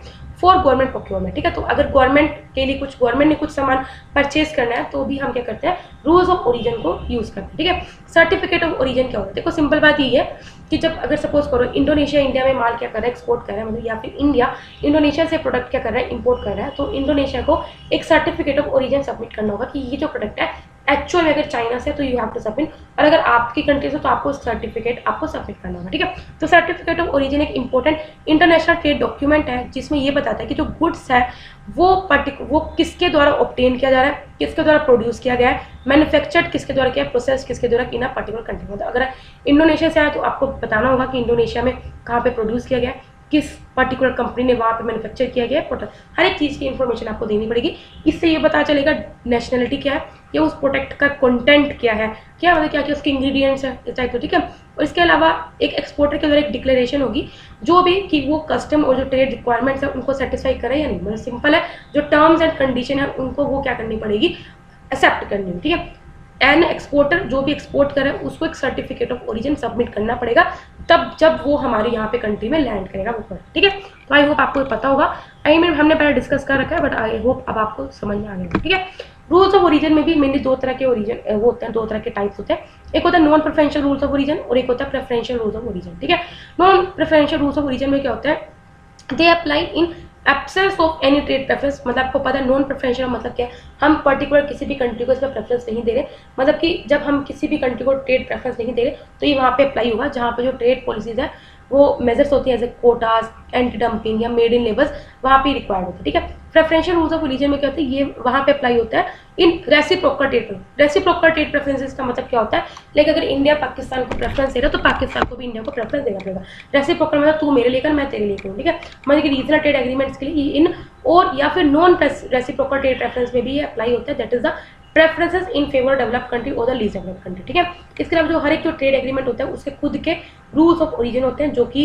फॉर गवर्नमेंट प्रोक्योरमेंट, ठीक है। तो अगर गवर्नमेंट के लिए गवर्नमेंट ने कुछ सामान परचेज करना है तो भी हम क्या करते हैं, रूल्स ऑफ ओरिजिन को यूज़ करते हैं, ठीक है। सर्टिफिकेट ऑफ ओरिजिन क्या होता है, देखो सिंपल बात ये है कि जब अगर सपोज करो इंडोनेशिया इंडिया में माल क्या कर रहा है, एक्सपोर्ट कर रहा है, मतलब या फिर इंडिया इंडोनेशिया से प्रोडक्ट क्या कर रहा है, इंपोर्ट कर रहा है, तो इंडोनेशिया को एक सर्टिफिकेट ऑफ ओरिजिन सबमिट करना होगा कि ये जो प्रोडक्ट है एक्चुअल में अगर चाइना से तो यू हैव टू सबमिट, और अगर आपकी कंट्री से तो आपको सर्टिफिकेट आपको सबमिट करना होगा, ठीक है। तो सर्टिफिकेट ऑफ ओरिजिन एक इंपॉर्टेंट इंटरनेशनल ट्रेड डॉक्यूमेंट है जिसमें ये बताता है कि जो गुड्स है वो किसके द्वारा ऑब्टेन किया जा रहा है, किसके द्वारा प्रोड्यूस किया गया है, मैन्युफैक्चर्ड किसके द्वारा किया है, प्रोसेस किसके द्वारा किया पर्टिकुलर कंट्री में। अगर इंडोनेशिया से आया तो आपको बताना होगा कि इंडोनेशिया में कहाँ पे प्रोड्यूस किया गया है, किस पर्टिकुलर कंपनी ने वहाँ पे मैन्युफैक्चर किया गया है प्रोडक्ट, हर एक चीज़ की इन्फॉर्मेशन आपको देनी पड़ेगी। इससे ये पता चलेगा नेशनलिटी क्या है, या उस प्रोडक्ट का कंटेंट क्या है, क्या मतलब क्या क्या उसके इंग्रेडिएंट्स है, इस टाइप का, ठीक है। और इसके अलावा एक एक्सपोर्टर के अंदर एक डिक्लेरेशन होगी जो भी कि वो कस्टम और जो ट्रेड रिक्वायरमेंट्स है उनको सेटिस्फाई करे या नहीं, मतलब सिंपल है, जो टर्म्स एंड कंडीशन है उनको वो क्या करनी पड़ेगी, एक्सेप्ट करनी है, ठीक है। एन एक्सपोर्टर जो भी एक्सपोर्ट करे उसको एक सर्टिफिकेट ऑफ ओरिजिन सबमिट करना पड़ेगा, तब जब वो हमारे यहाँ पे कंट्री में लैंड करेगा वो प्रोडक्ट, ठीक है। तो आई होप आपको पता होगा, आई मीन हमने पहले डिस्कस कर रखा है, बट आई होप अब आपको समझ में आ गया, ठीक है। रूल्स ऑफ ओरिजिन में भी मेनली दो तरह के ओरिजिन वो होते हैं, दो तरह के टाइप्स होते हैं। एक होता है non preferential rules of origin और एक होता है प्रेफरेंशियल रूल्स ऑफ ओरिजिन, ठीक है। Non preferential rules of origin में क्या होता है, they apply in absence of any trade preference. मतलब आपको पता है नॉन प्रेफरेंशियल मतलब क्या है, हम पर्टिकुलर किसी भी कंट्री को इसमें प्रेफरेंस नहीं दे रहे, मतलब कि जब हम किसी भी कंट्री को ट्रेड प्रेफरेंस नहीं दे रहे तो ये वहाँ पे अप्लाई होगा जहाँ पे जो ट्रेड पॉलिसीज है वो मेजर्स होती है as a quotas, anti dumping या मेड इन लेबर्स, वहाँ पे रिक्वायर्ड होता है, ठीक है। प्रेफरेंशियल रूल्स ऑफ ओरिजिन में क्या होता है, ये वहाँ पे अप्लाई होता है in reciprocal trade. Reciprocal trade preferences का मतलब क्या होता है, लाइक अगर इंडिया पाकिस्तान को प्रेफरेंस दे रहा है तो पाकिस्तान को भी इंडिया को प्रेफरेंस देना पड़ेगा। रेसिप्रोकल मतलब तू मेरे लेकर मैं तेरे लेकर, ठीक है। मतलब कि रीजनल ट्रेड एग्रीमेंट्स के लिए इन और या फिर नॉन रेसिप्रोकल ट्रेड प्रेफरेंस में भी ये अप्लाई होता है, that is the preferences in favour developed country और द लीस्ट डेवलप्ड कंट्री, ठीक है। इसके अलावा जो हर एक जो ट्रेड एग्रीमेंट होता है उसके खुद के रूल्स ऑफ ओरिजिन होते हैं जो कि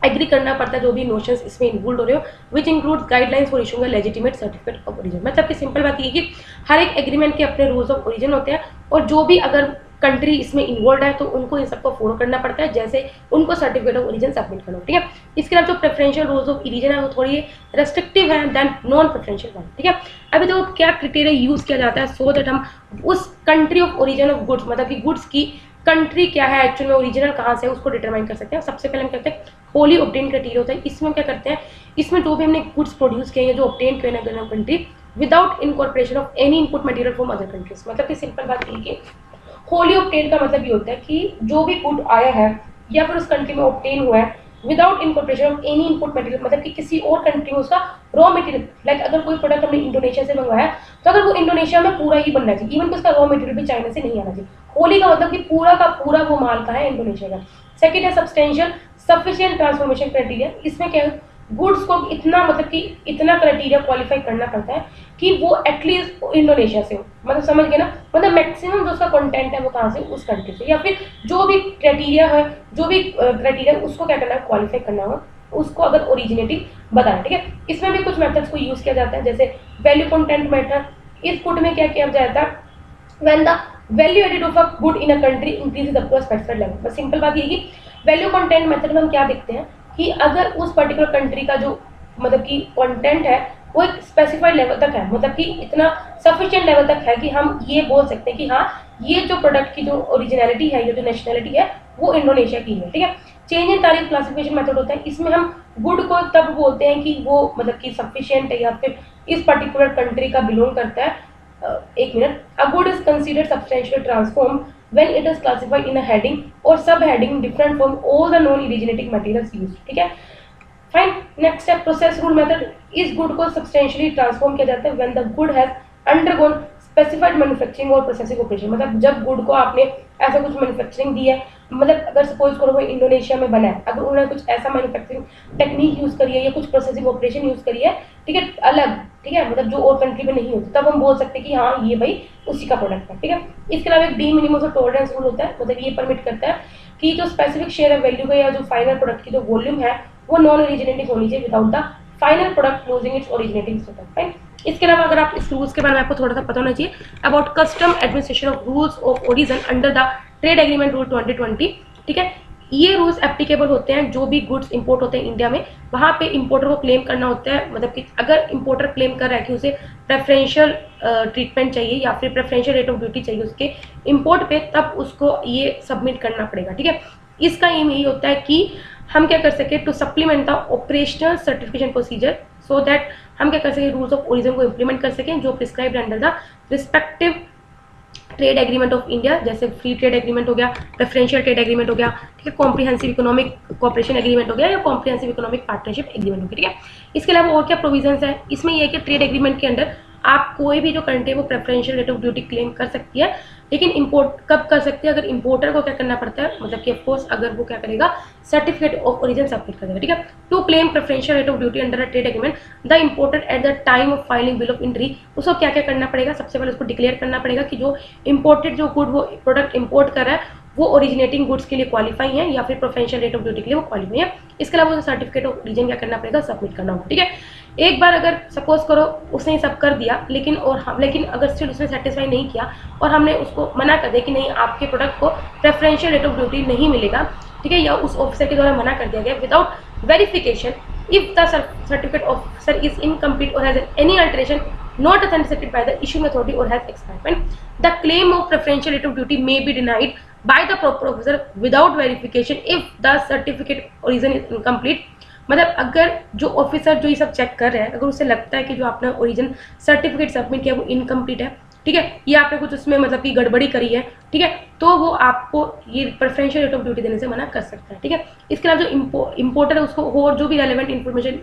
एग्री करना पड़ता है, जो भी नोशंस इसमें इन्वॉल्व हो रहे हो, which includes guidelines for issuing a legitimate certificate of origin. मतलब कि सिंपल बात ये कि हर एक एग्रीमेंट के अपने रूल्स ऑफ ओरिजिन होते हैं और जो भी अगर कंट्री इसमें इन्वॉल्व है तो उनको इन सबको फॉलो करना पड़ता है, जैसे उनको सर्टिफिकेट ऑफ ओरिजिन सबमिट करना, ठीक है। इसके अलावा जो प्रेफरेंशियल रूल्स ऑफ ओरिजिन है वो थोड़ी रेस्ट्रिक्टिव है देन नॉन प्रेफरेंशियल वन, ठीक है। अभी तो क्या क्राइटेरिया यूज किया जाता है सो दैट हम उस country of origin of goods, मतलब कि गुड्स की कंट्री क्या है एक्चुअल में, ओरिजिनल कहाँ से है उसको डिटरमाइन कर सकते हैं। सबसे पहले हम कहते हैं होली ऑब्टेन क्राइटेरिया होता है, इसमें क्या करते हैं, इसमें जो भी हमने गुड्स प्रोड्यूस किए हैं जो ऑब्टेन किए हैं country without incorporation of any input material from other countries. मतलब कि सिंपल बात ये कि होली ऑब्टेन का मतलब ये होता है कि जो भी गुड आया है या फिर उस कंट्री में ऑब्टेन हुआ है without incorporation of any input material, मतलब कि किसी और कंट्री में उसका रॉ मटेरियल, लाइक अगर कोई प्रोडक्ट हमने इंडोनेशिया से मंगवाया तो अगर वो इंडोनेशिया में पूरा ही बनना चाहिए, इवन कि उसका रॉ मटेरियल भी चाइना से नहीं आना चाहिए। होली का मतलब कि पूरा का पूरा वो माल का है इंडोनेशिया का। सेकंड है सब्सटेंशियल सफिशिएंट ट्रांसफॉर्मेशन क्राइटेरिया। इसमें क्या है, गुड्स को इतना मतलब कि इतना क्राइटेरिया क्वालिफाई करना पड़ता है कि वो एटलीस्ट इंडोनेशिया से हो, मतलब समझ गए ना, मतलब मैक्सिमम जो उसका कंटेंट है वो कहाँ से, उस कंट्री से, या फिर जो भी क्राइटेरिया है, जो भी क्राइटेरिया उसको क्या करना है, क्वालिफाई करना हो, उसको अगर ओरिजिनेटिव बताना, ठीक है। इसमें भी कुछ मेथड्स को यूज किया जाता है, जैसे वैल्यू कंटेंट मेथड। इस गुड में क्या किया जाता है, when the value added of a good in a country increases up to a specified level. बस सिंपल बात ये कि वैल्यू कंटेंट मेथड में हम क्या देखते हैं कि अगर उस पर्टिकुलर कंट्री का जो मतलब कि कंटेंट है वो एक स्पेसिफाइड लेवल तक है, मतलब कि इतना सफिशिएंट लेवल तक है कि हम ये बोल सकते हैं कि हाँ ये जो प्रोडक्ट की जो ओरिजिनलिटी है, ये जो नेशनलिटी है वो इंडोनेशिया की है, ठीक है। चेंज इन तारीफ क्लासिफिकेशन मेथड होता है, इसमें हम गुड को तब बोलते हैं कि वो मतलब कि सफिशिएंट है या फिर इस पर्टिकुलर कंट्री का बिलोंग करता है। एक minute, a good is considered substantially transform when it is classified in a heading or subheading different from all the non originating materials used, ठीक है। फाइन, नेक्स्ट है प्रोसेस रूल मेथड। इस good को substantially transform किया जाता है when the good has undergone specified manufacturing और processing operation. मतलब जब गुड को आपने ऐसा कुछ मैन्युफैक्चरिंग दी है, मतलब अगर सपोज करो वो इंडोनेशिया में बना है, अगर उन्होंने कुछ ऐसा मैन्युफैक्चरिंग टेक्निक यूज करी है या कुछ प्रोसेसिंग ऑपरेशन यूज करी है, ठीक है, अलग, ठीक है, मतलब जो और कंट्री में नहीं होती, तब हम बोल सकते हैं कि हाँ ये भाई उसी का प्रोडक्ट है, ठीक है। इसके अलावा एक डी मिनिमम टॉलरेंस रूल होता है, मतलब ये परमिट करता है कि जो स्पेसिफिक शेयर है वैल्यू का या जो फाइनल प्रोडक्ट की जो वॉल्यूम है वो नॉन ओरिजिनेटिंग होनी चाहिए without the final product losing its originating status, fine. इसके अलावा अगर आप इस रूल्स के बारे में आपको थोड़ा सा पता होना चाहिए about custom administration of rules of origin under the trade agreement rule 2020, ठीक है। ये रूल्स एप्लीकेबल होते हैं जो भी गुड्स इंपोर्ट होते हैं इंडिया में, वहाँ पे इंपोर्टर को क्लेम करना होता है, मतलब कि अगर इंपोर्टर क्लेम कर रहा है कि उसे प्रेफरेंशियल ट्रीटमेंट चाहिए या फिर प्रेफरेंशियल रेट ऑफ ड्यूटी चाहिए उसके इंपोर्ट पे, तब उसको ये सबमिट करना पड़ेगा, ठीक है। इसका एम यही होता है कि हम क्या कर सके to supplement the operational certification procedure so that हम क्या कर सके रूल्स ऑफ ओरिजिन को इम्प्लीमेंट कर सकें जो prescribed under the respective trade agreement of India, जैसे फ्री ट्रेड एग्रीमेंट हो गया, प्रेफरेंशियल ट्रेड एग्रीमेंट हो गया, ठीक है, कॉम्प्रिहेंसिव इकोनॉमिक कोऑपरेशन एग्रीमेंट हो गया या कॉम्प्रिहेंसिव इकोनॉमिक पार्टनरशिप एग्रीमेंट हो गया, ठीक है। इसके अलावा और क्या प्रोविजंस है इसमें, यह है कि ट्रेड एग्रीमेंट के अंदर आप कोई भी जो कंट्री है वो preferential rate of duty claim कर सकती है, लेकिन इंपोर्ट कब कर सकती है, अगर इंपोर्टर को क्या करना पड़ता है, मतलब कि ऑफकोर्स अगर वो क्या करेगा, सर्टिफिकेट ऑफ ओरिजिन सबमिट कर देगा, ठीक है। To claim preferential rate of duty under a trade agreement, the importer at the time of filing bill of entry, उसको क्या क्या करना पड़ेगा, सबसे पहले उसको डिक्लेयर करना पड़ेगा कि जो इंपोर्टेड जो गुड वो प्रोडक्ट इंपोर्ट कर रहा है वो ओरिजिनेटिंग गुड्स के लिए क्वालिफाई है या फिर प्रेफरेंशियल रेट ऑफ ड्यूटी के लिए वो क्वालिफाई है। इसके अलावा सर्टिफिकेट ऑफ ओरिजिन क्या करना पड़ेगा, सबमिट करना होगा, ठीक है। एक बार अगर सपोज करो उसने सब कर दिया, लेकिन अगर स्टिल उसने सेटिस्फाई नहीं किया और हमने उसको मना कर दिया कि नहीं आपके प्रोडक्ट को प्रेफरेंशियल रेट ऑफ ड्यूटी नहीं मिलेगा, ठीक है, या उस ऑफिसर के द्वारा मना कर दिया गया without verification, if the certificate officer is incomplete और has any alteration not authenticated by the issuing authority or has expired, the claim of preferential rate of duty may be denied by the proper officer without verification if the certificate origin is incomplete। मतलब अगर जो officer जो ये सब check कर रहे हैं, अगर उसे लगता है कि जो आपने ओरिजिन सर्टिफिकेट सबमिट किया वो इनकम्प्लीट है, ठीक है, या आपने कुछ उसमें मतलब कि गड़बड़ी करी है, ठीक है, तो वो आपको ये प्रेफरेंशियल रेट ऑफ ड्यूटी देने से मना कर सकता है, ठीक है। इसके अलावा जो इंपोर्टर है उसको और जो भी रेलेवेंट इन्फॉर्मेशन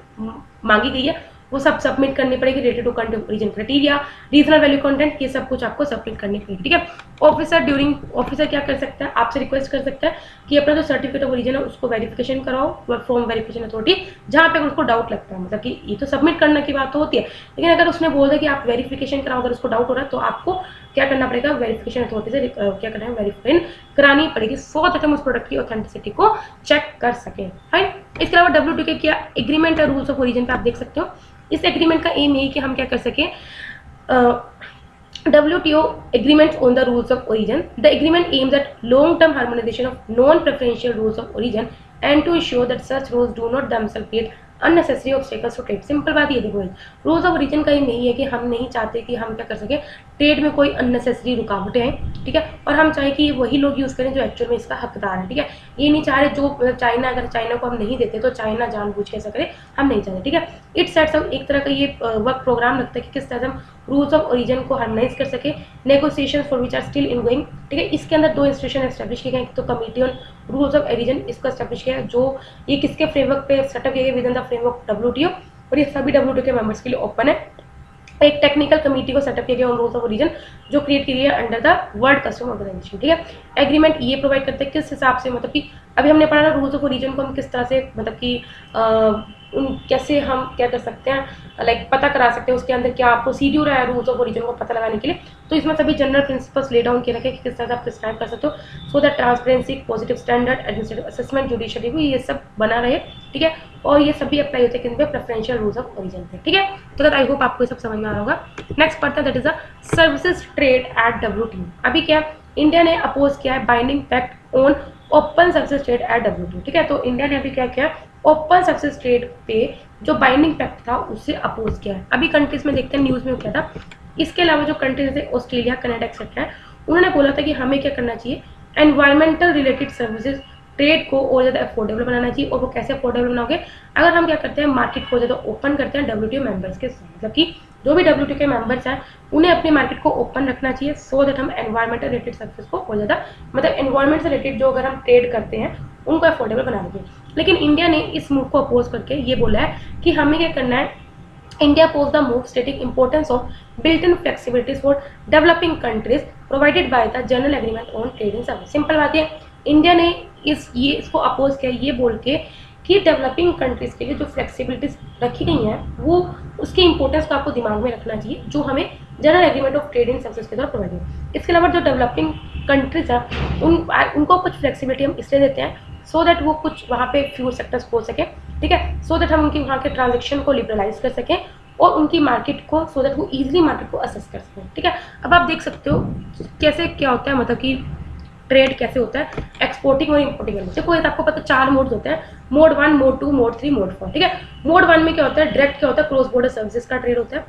मांगी गई है वो सब सबमिट करनी पड़ेगी, related to country origin criteria, regional value content, ये सब कुछ आपको सबमिट करनी पड़ेगी, ठीक है। ऑफिसर क्या कर सकता है, आपसे रिक्वेस्ट कर सकता है कि अपना जो सर्टिफिकेट ऑफ ओरिजिन है उसको वेरिफिकेशन कराओ फ्रॉम वेरिफिकेशन अथॉरिटी, जहाँ पे उसको डाउट लगता है, मतलब कि ये तो सबमिट करने की बात तो होती है, लेकिन अगर उसने बोल दिया कि आप वेरिफिकेशन कराओ, अगर उसको डाउट हो रहा है तो आपको क्या करना पड़ेगा, वेरिफिकेशन अथॉरिटी से क्या करना है, वेरीफाई करानी पड़ेगी, सो दैट हम उस प्रोडक्ट की ऑथेंटिसिटी को चेक कर सकें, फाइन। इसके अलावा WTO के क्या एग्रीमेंट है रूल्स ऑफ ओरिजिन पे आप देख सकते हो। इस एग्रीमेंट का एम यही कि हम क्या कर सकें, WTO agreements on the rules of origin. The agreement aims at long-term harmonization of non-preferential rules of origin and to ensure that such rules do not themselves create unnecessary obstacles to trade. Simple बात ये देखो, rules of origin का ये नहीं है कि हम नहीं चाहते कि हम क्या कर सके, ट्रेड में कोई अननेसेसरी रुकावटें हैं, ठीक है, और हम चाहे कि वही लोग यूज़ करें जो एक्चुअल में इसका हकदार है, ठीक है। ये नहीं चाह रहे जो चाइना, अगर चाइना को हम नहीं देते तो चाइना जानबूझ के ऐसा करे, हम नहीं चाहते, ठीक है। इट सेट्स हम एक तरह का ये वर्क प्रोग्राम रखता है कि किस तरह से हम रूल्स ऑफ ओरिजिन को हार्मोनाइज कर सके, negotiation for which are still in going, ठीक है। इसके अंदर दो इंस्टीट्यूशन एस्टेब्लिश किए गए, तो committee on rules of origin इसको एस्टेब्लिश किया है, जो ये किसके फ्रेमवर्क पे सेटअप किया गया, with in the framework WTO, और ये सभी WTO के मेंबर्स के लिए ओपन है। एक टेक्निकल कमेटी को सेटअप किया गया ऑन रूल्स ऑफ ओरिजिन, जो क्रिएट की गई है under the world custom organisation, ठीक है। एग्रीमेंट ये प्रोवाइड करते हैं किस हिसाब से, मतलब कि अभी हमने पढ़ा ना रूल्स ऑफ ओरिजिन को हम किस तरह से, मतलब कि कैसे हम क्या कर सकते हैं, लाइक पता करा सकते हैं उसके अंदर क्या प्रोसीड्यूर है रूल्स ऑफ ओरिजिन को पता लगाने के लिए। तो इसमें सभी जनरल प्रिंसिपल्स ले डाउन किए रखे कि किस तरह से आप प्रिस्क्राइब कर सकते हो, so that transparency, positive standard, administrative assessment, judiciary भी ये सब बना रहे, ठीक है। और ये सभी अप्लाई होते हैं किन पे, प्रेफरेंशियल रूल्स ऑफ ओरिजिन पे, ठीक है। तो दैट आई होप आपको ये सब समझ में आ रहा होगा। नेक्स्ट पढ़ते हैं, that is the services trade at WTO। अभी क्या इंडिया ने अपोज किया है binding pact on open services trade at WTO, ठीक है। तो इंडिया ने अभी क्या किया, ओपन सर्विसेज ट्रेड पे जो बाइंडिंग पैक्ट था उससे अपोज किया है। अभी कंट्रीज में देखते हैं न्यूज़ में क्या था। इसके अलावा जो कंट्रीज जैसे ऑस्ट्रेलिया, कनाडा एक्सेट्रा है, उन्होंने बोला था कि हमें क्या करना चाहिए, एनवायरमेंटल रिलेटेड सर्विसेज ट्रेड को और ज़्यादा अफोर्डेबल बनाना चाहिए। और वो कैसे अफोर्डेबल बनाओगे, अगर हम क्या करते हैं, मार्केट को ज़्यादा ओपन करते हैं WTO मेंबर्स के साथ, मतलब कि जो भी WTO के मेंबर्स हैं उन्हें अपनी मार्केट को ओपन रखना चाहिए, सो दैट हम एनवायरमेंटल रिलेटेड सर्विसेज को और ज़्यादा, मतलब एनवायरमेंट से रिलेटेड जो अगर हम ट्रेड करते हैं उनको अफोर्डेबल बना देंगे। लेकिन इंडिया ने इस मूव को अपोज करके ये बोला है कि हमें क्या करना है, India oppose the move stating importance of built in flexibilities for developing countries provided by the general agreement on trade in service. Simple बात है, इंडिया ने इसको अपोज किया ये बोल के कि डेवलपिंग कंट्रीज के लिए जो फ्लेक्सिबिलिटीज रखी गई हैं वो उसकी इंपॉर्टेंस को आपको दिमाग में रखना चाहिए, जो हमें general agreement of trade in services के द्वारा प्रोवाइड है। इसके अलावा जो डेवलपिंग कंट्रीज हैं उनको कुछ फ्लेक्सिबिलिटी हम इसलिए देते हैं, सो दैट वो कुछ वहाँ पे फ्यूल सेक्टर्स खोल सकें, ठीक है, सो दैट हम उनकी वहाँ के ट्रांजेक्शन को लिबरलाइज कर सकें और उनकी मार्केट को, सो दैट वो ईजिली मार्केट को असेस कर सकें, ठीक है। अब आप देख सकते हो कैसे क्या होता है, मतलब कि ट्रेड कैसे होता है, एक्सपोर्टिंग और इम्पोर्टिंग। देखो ये आपको पता 4 मोड्स होते हैं, मोड 1, मोड 2, मोड 3, मोड 4, ठीक है। मोड 1 में क्या होता है, डायरेक्ट क्या होता है, क्रॉस बॉर्डर सर्विसेज का ट्रेड होता है।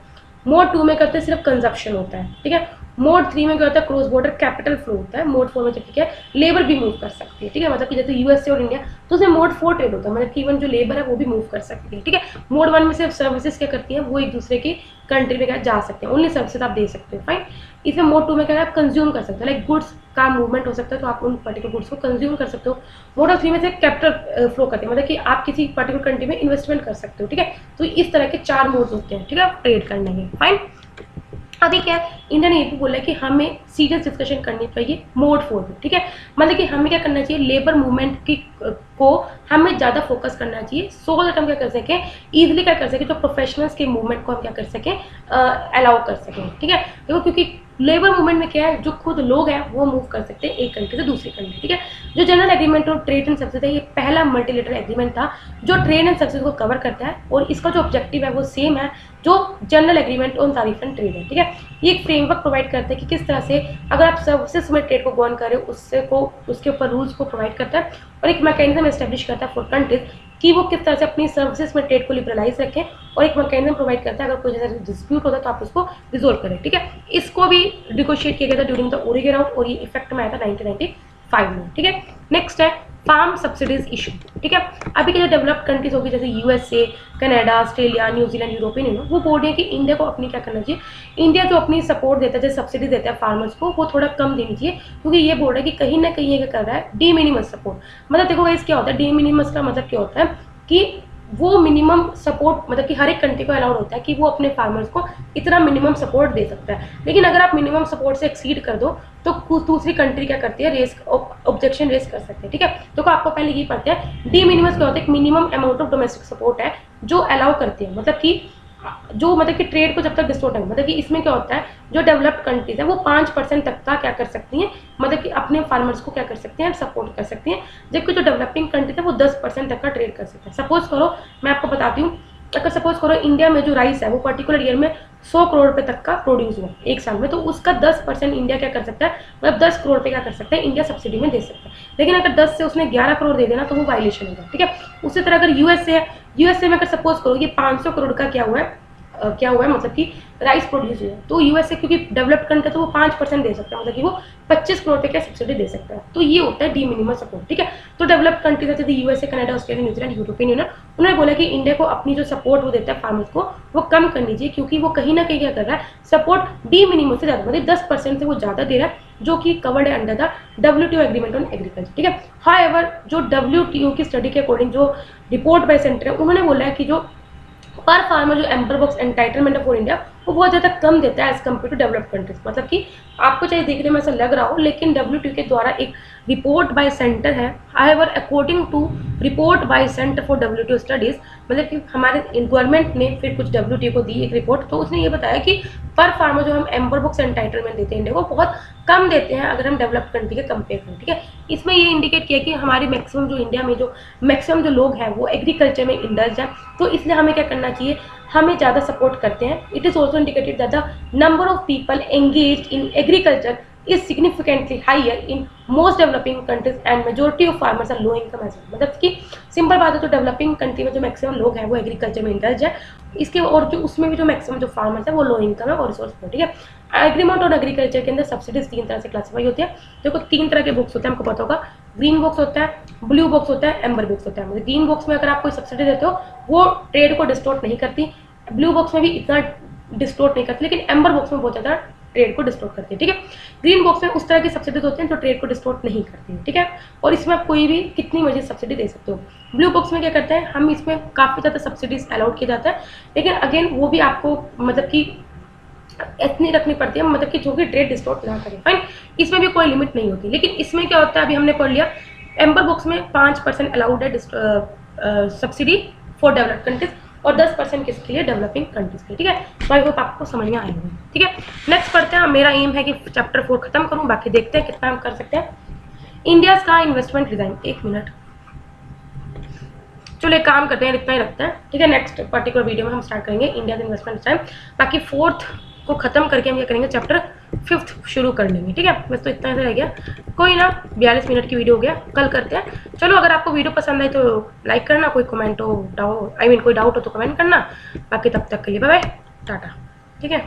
मोड 2 में क्या होता है, सिर्फ कंजप्शन होता है, ठीक है। मोड 3 में क्या होता है, क्रॉस बॉर्डर कैपिटल फ्लो होता है। मोड 4 में ठीक है, लेबर भी मूव कर सकती है, ठीक है, मतलब कि जैसे USA और इंडिया, तो उसमें मोड 4 ट्रेड होता है, मतलब कि इवन जो लेबर है वो भी मूव कर सकती है, ठीक है। मोड 1 में सिर्फ सर्विसेज क्या करती है, वो एक दूसरे की कंट्री में क्या जा सकते हैं, ओनली सर्विसेज आप दे सकते हो, फाइन। इसमें मोड 2 में क्या है, आप कंज्यूम कर सकते हो, लाइक गुड्स का मूवमेंट हो सकता है, तो आप उन पर्टिकुलर गुड्स को कंज्यूम कर सकते हो। मोड 3 में से कैपिटल फ्लो करते हैं, मतलब कि आप किसी पर्टिकुलर कंट्री में इन्वेस्टमेंट कर सकते हो, ठीक है। तो इस तरह के 4 मोड्स होते हैं, ठीक है, ट्रेड करने के, फाइन। अभी क्या है, इंडिया ने ये भी बोला है कि हमें सीरियस डिस्कशन करनी चाहिए मोड 4 में, ठीक है। मतलब कि हमें क्या करना चाहिए, लेबर मूवमेंट की को हमें ज़्यादा फोकस करना चाहिए, सो दैट हम क्या कर सकें, ईजिली क्या कर सकें, जो प्रोफेशनल्स के मूवमेंट को हम क्या कर सकें, अलाउ कर सकें, ठीक है। देखो क्योंकि लेबर मूवमेंट में क्या है, जो खुद लोग हैं वो मूव कर सकते हैं एक कंट्री से दूसरी कंट्री, ठीक है। जो general agreement of trade and subsidy है, ये पहला मल्टीलेटरल एग्रीमेंट था जो ट्रेड एंड सब्सिडी को कवर करता है, और इसका जो ऑब्जेक्टिव है वो सेम है जो general agreement on tariff and trade है, ठीक है। ये एक फ्रेमवर्क प्रोवाइड करता है कि किस तरह से अगर आप सर्विसेज में ट्रेड को गवर्न करें, उसके ऊपर रूल्स को प्रोवाइड करता है, और एक मैकेनिज्म एस्टेब्लिश करता है फॉर कंट्रीज कि वो किस तरह से अपनी सर्विसेज में ट्रेड को लिबरलाइज रखें, और एक मैकेनिज्म प्रोवाइड करता है अगर कोई ऐसा डिस्प्यूट होता है तो आप उसको रिजोल्व करें, ठीक है। इसको भी निगोशिएट किया गया था ड्यूरिंग द ओरिगे राउंड, और ये इफेक्ट में आया था 1995 में, ठीक है। नेक्स्ट है फार्म सब्सिडीज इशू, ठीक है। अभी के जो डेवलप्ड कंट्रीज होगी जैसे USA, Canada, Australia, New Zealand, European union, वो बोल रही है कि इंडिया को अपनी क्या करना चाहिए, इंडिया जो अपनी सपोर्ट देता है, जैसे सब्सिडी देता है फार्मर्स को, वो थोड़ा कम देनी चाहिए, क्योंकि ये बोल रहा है कि कहीं ना कहीं ये क्या कर रहा है, डी मिनिमस सपोर्ट। मतलब देखो गाइस क्या होता है, डी मिनिमस का मतलब क्या होता है कि वो मिनिमम सपोर्ट, मतलब कि हर एक कंट्री को अलाउड होता है कि वो अपने फार्मर्स को इतना मिनिमम सपोर्ट दे सकता है, लेकिन अगर आप मिनिमम सपोर्ट से एक्सीड कर दो तो दूसरी कंट्री क्या करती है, ऑब्जेक्शन रेस कर सकते हैं, ठीक है। तो आपको पहले ये पता है डी मिनिमस क्या होता है, एक minimum amount of domestic support है जो अलाउ करती है, मतलब कि ट्रेड को जब तक डिस्टोर्ट है, मतलब कि इसमें क्या होता है, जो डेवलप्ड कंट्रीज है वो 5% तक का क्या कर सकती हैं, मतलब कि अपने फार्मर्स को क्या कर सकते हैं, सपोर्ट कर सकती हैं, जबकि जो डेवलपिंग कंट्रीज है वो 10% तक का ट्रेड कर सकते हैं। सपोज करो, मैं आपको बताती हूँ, अगर सपोज करो इंडिया में जो राइस है वो पर्टिकुलर ईयर में 100 करोड़ रुपए तक का प्रोड्यूस हुआ एक साल में, तो उसका 10% इंडिया क्या कर सकता है, मतलब 10 करोड़ रुपए क्या कर सकता है, इंडिया सब्सिडी में दे सकता है। लेकिन अगर 10 से उसने 11 करोड़ दे देना तो वो वायलेशन होगा, ठीक है। उसी तरह अगर यूएसए है, यूएसए में अगर सपोज करो ये 500 करोड़ का क्या हुआ है, मतलब कि राइस प्रोड्यूस हुआ, तो यूएसए क्योंकि डेवलप्ड कंट्री है तो वो 5% दे सकता है, मतलब कि वो 25 करोड़ रुपए का सब्सिडी दे सकता है, तो ये होता है डी मिनिमम सपोर्ट, ठीक है। तो डेवलप्ड कंट्रीज जैसे USA, Canada, Australia, New Zealand, European union, उन्होंने बोला कि इंडिया को अपनी जो सपोर्ट वो देता है फार्मर्स को वो कम करनी चाहिए, क्योंकि वो कहीं ना कहीं क्या कर रहा है, सपोर्ट डी मिनिमम से ज्यादा, मतलब 10% से वो ज्यादा दे रहा है, जो कि कवर्ड है under the WTO agreement on agriculture, ठीक है। हाउएवर जो WTO की स्टडी के अकॉर्डिंग जो रिपोर्ट बाय सेंटर है, उन्होंने बोला है कि जो पर फार्मर जो amber box entitlement for India वो बहुत ज़्यादा कम देता है as compared to developed countries, मतलब कि आपको चाहे देखने में ऐसा लग रहा हो, लेकिन WTO के द्वारा एक रिपोर्ट बाय सेंटर है, however according to report by centre for WTO studies, मतलब कि हमारे गवर्नमेंट ने फिर कुछ WTO को दी एक रिपोर्ट, तो उसने ये बताया कि पर फार्मर जो हम एम्बर बॉक्स एंटाइटलमेंट देते हैं इंडिया को बहुत कम देते हैं अगर हम डेवलप्ड कंट्री के कंपेयर करें, ठीक है। इसमें ये इंडिकेट किया कि हमारी मैक्सिमम जो इंडिया में जो मैक्सिमम जो लोग हैं वो एग्रीकल्चर में इंडल्ज हैं, तो इसलिए हमें क्या करना चाहिए, हमें ज़्यादा सपोर्ट करते हैं। It is also indicated that the number of people engage in agriculture is significantly higher in most developing countries and majority of farmers are low income as well। मतलब कि सिंपल बात है, तो डेवलपिंग कंट्री में जो maximum लोग हैं वो एग्रीकल्चर में इंडल्ज है, इसके और जो उसमें भी जो मैक्सिमम जो फार्मर्स है वो लो इनकम है और रिसोर्स, ठीक है। एग्रीमेंट और एग्रीकल्चर के अंदर सब्सिडीज 3 तरह से क्लासीफाई होती है। देखो 3 तरह के बुक्स होते हैं, हमको पता होगा, ग्रीन बॉक्स होता है, ब्लू बॉक्स होता है, एम्बर बॉक्स होता है। मतलब ग्रीन बॉक्स में अगर आप कोई सब्सिडी देते हो वो ट्रेड को डिस्टोर्ट नहीं करती, ब्लू बॉक्स में भी इतना डिस्टोर्ट नहीं करती, लेकिन एम्बर बॉक्स में बहुत ज़्यादा ट्रेड को डिस्टोर्ट करती है, ठीक है। ग्रीन बॉक्स में उस तरह की सब्सिडीज होते हैं जो ट्रेड को डिस्टोर्ट नहीं करती है, ठीक है, और इसमें आप कोई भी कितनी मर्जी सब्सिडी दे सकते हो। ब्लू बॉक्स में क्या करते हैं, हम इसमें काफ़ी ज़्यादा सब्सिडीज अलाउड किया जाता है, लेकिन अगेन वो भी आपको मतलब कि इतनी रखनी पड़ती है, मतलब कि जो कि ट्रेड डिस्टोर्ट ना करे, फाइन, इसमें भी कोई लिमिट नहीं होती। लेकिन इसमें क्या होता है, अभी हमने पढ़ लिया एम्बर बॉक्स में 5% अलाउड है सब्सिडी फॉर डेवलप्ड कंट्रीज और 10% किसके लिए, डेवलपिंग कंट्रीज के, ठीक है। तो आई होप आपको समझ में आएगा, ठीक है। नेक्स्ट पढ़ते हैं, मेरा एम है कि चैप्टर 4 खत्म करूं, बाकी देखते हैं कितना हम कर सकते हैं। इंडिया का इन्वेस्टमेंट डिजाइन, 1 मिनट, चलो एक काम करते हैं, इतना ही रखते हैं, ठीक है। नेक्स्ट पर्टिकुलर वीडियो में हम स्टार्ट करेंगे इंडिया का इन्वेस्टमेंट डिजाइन, बाकी 4th को खत्म करके हम क्या करेंगे, चैप्टर 5th शुरू कर लेंगे, ठीक है। बस तो इतना ही रह गया, कोई ना, 42 मिनट की वीडियो हो गया, कल करते हैं। चलो अगर आपको वीडियो पसंद आई तो लाइक करना, कोई कमेंट हो कोई डाउट हो तो कमेंट करना, बाकी तब तक के लिए बाय बाय, टाटा, ठीक है।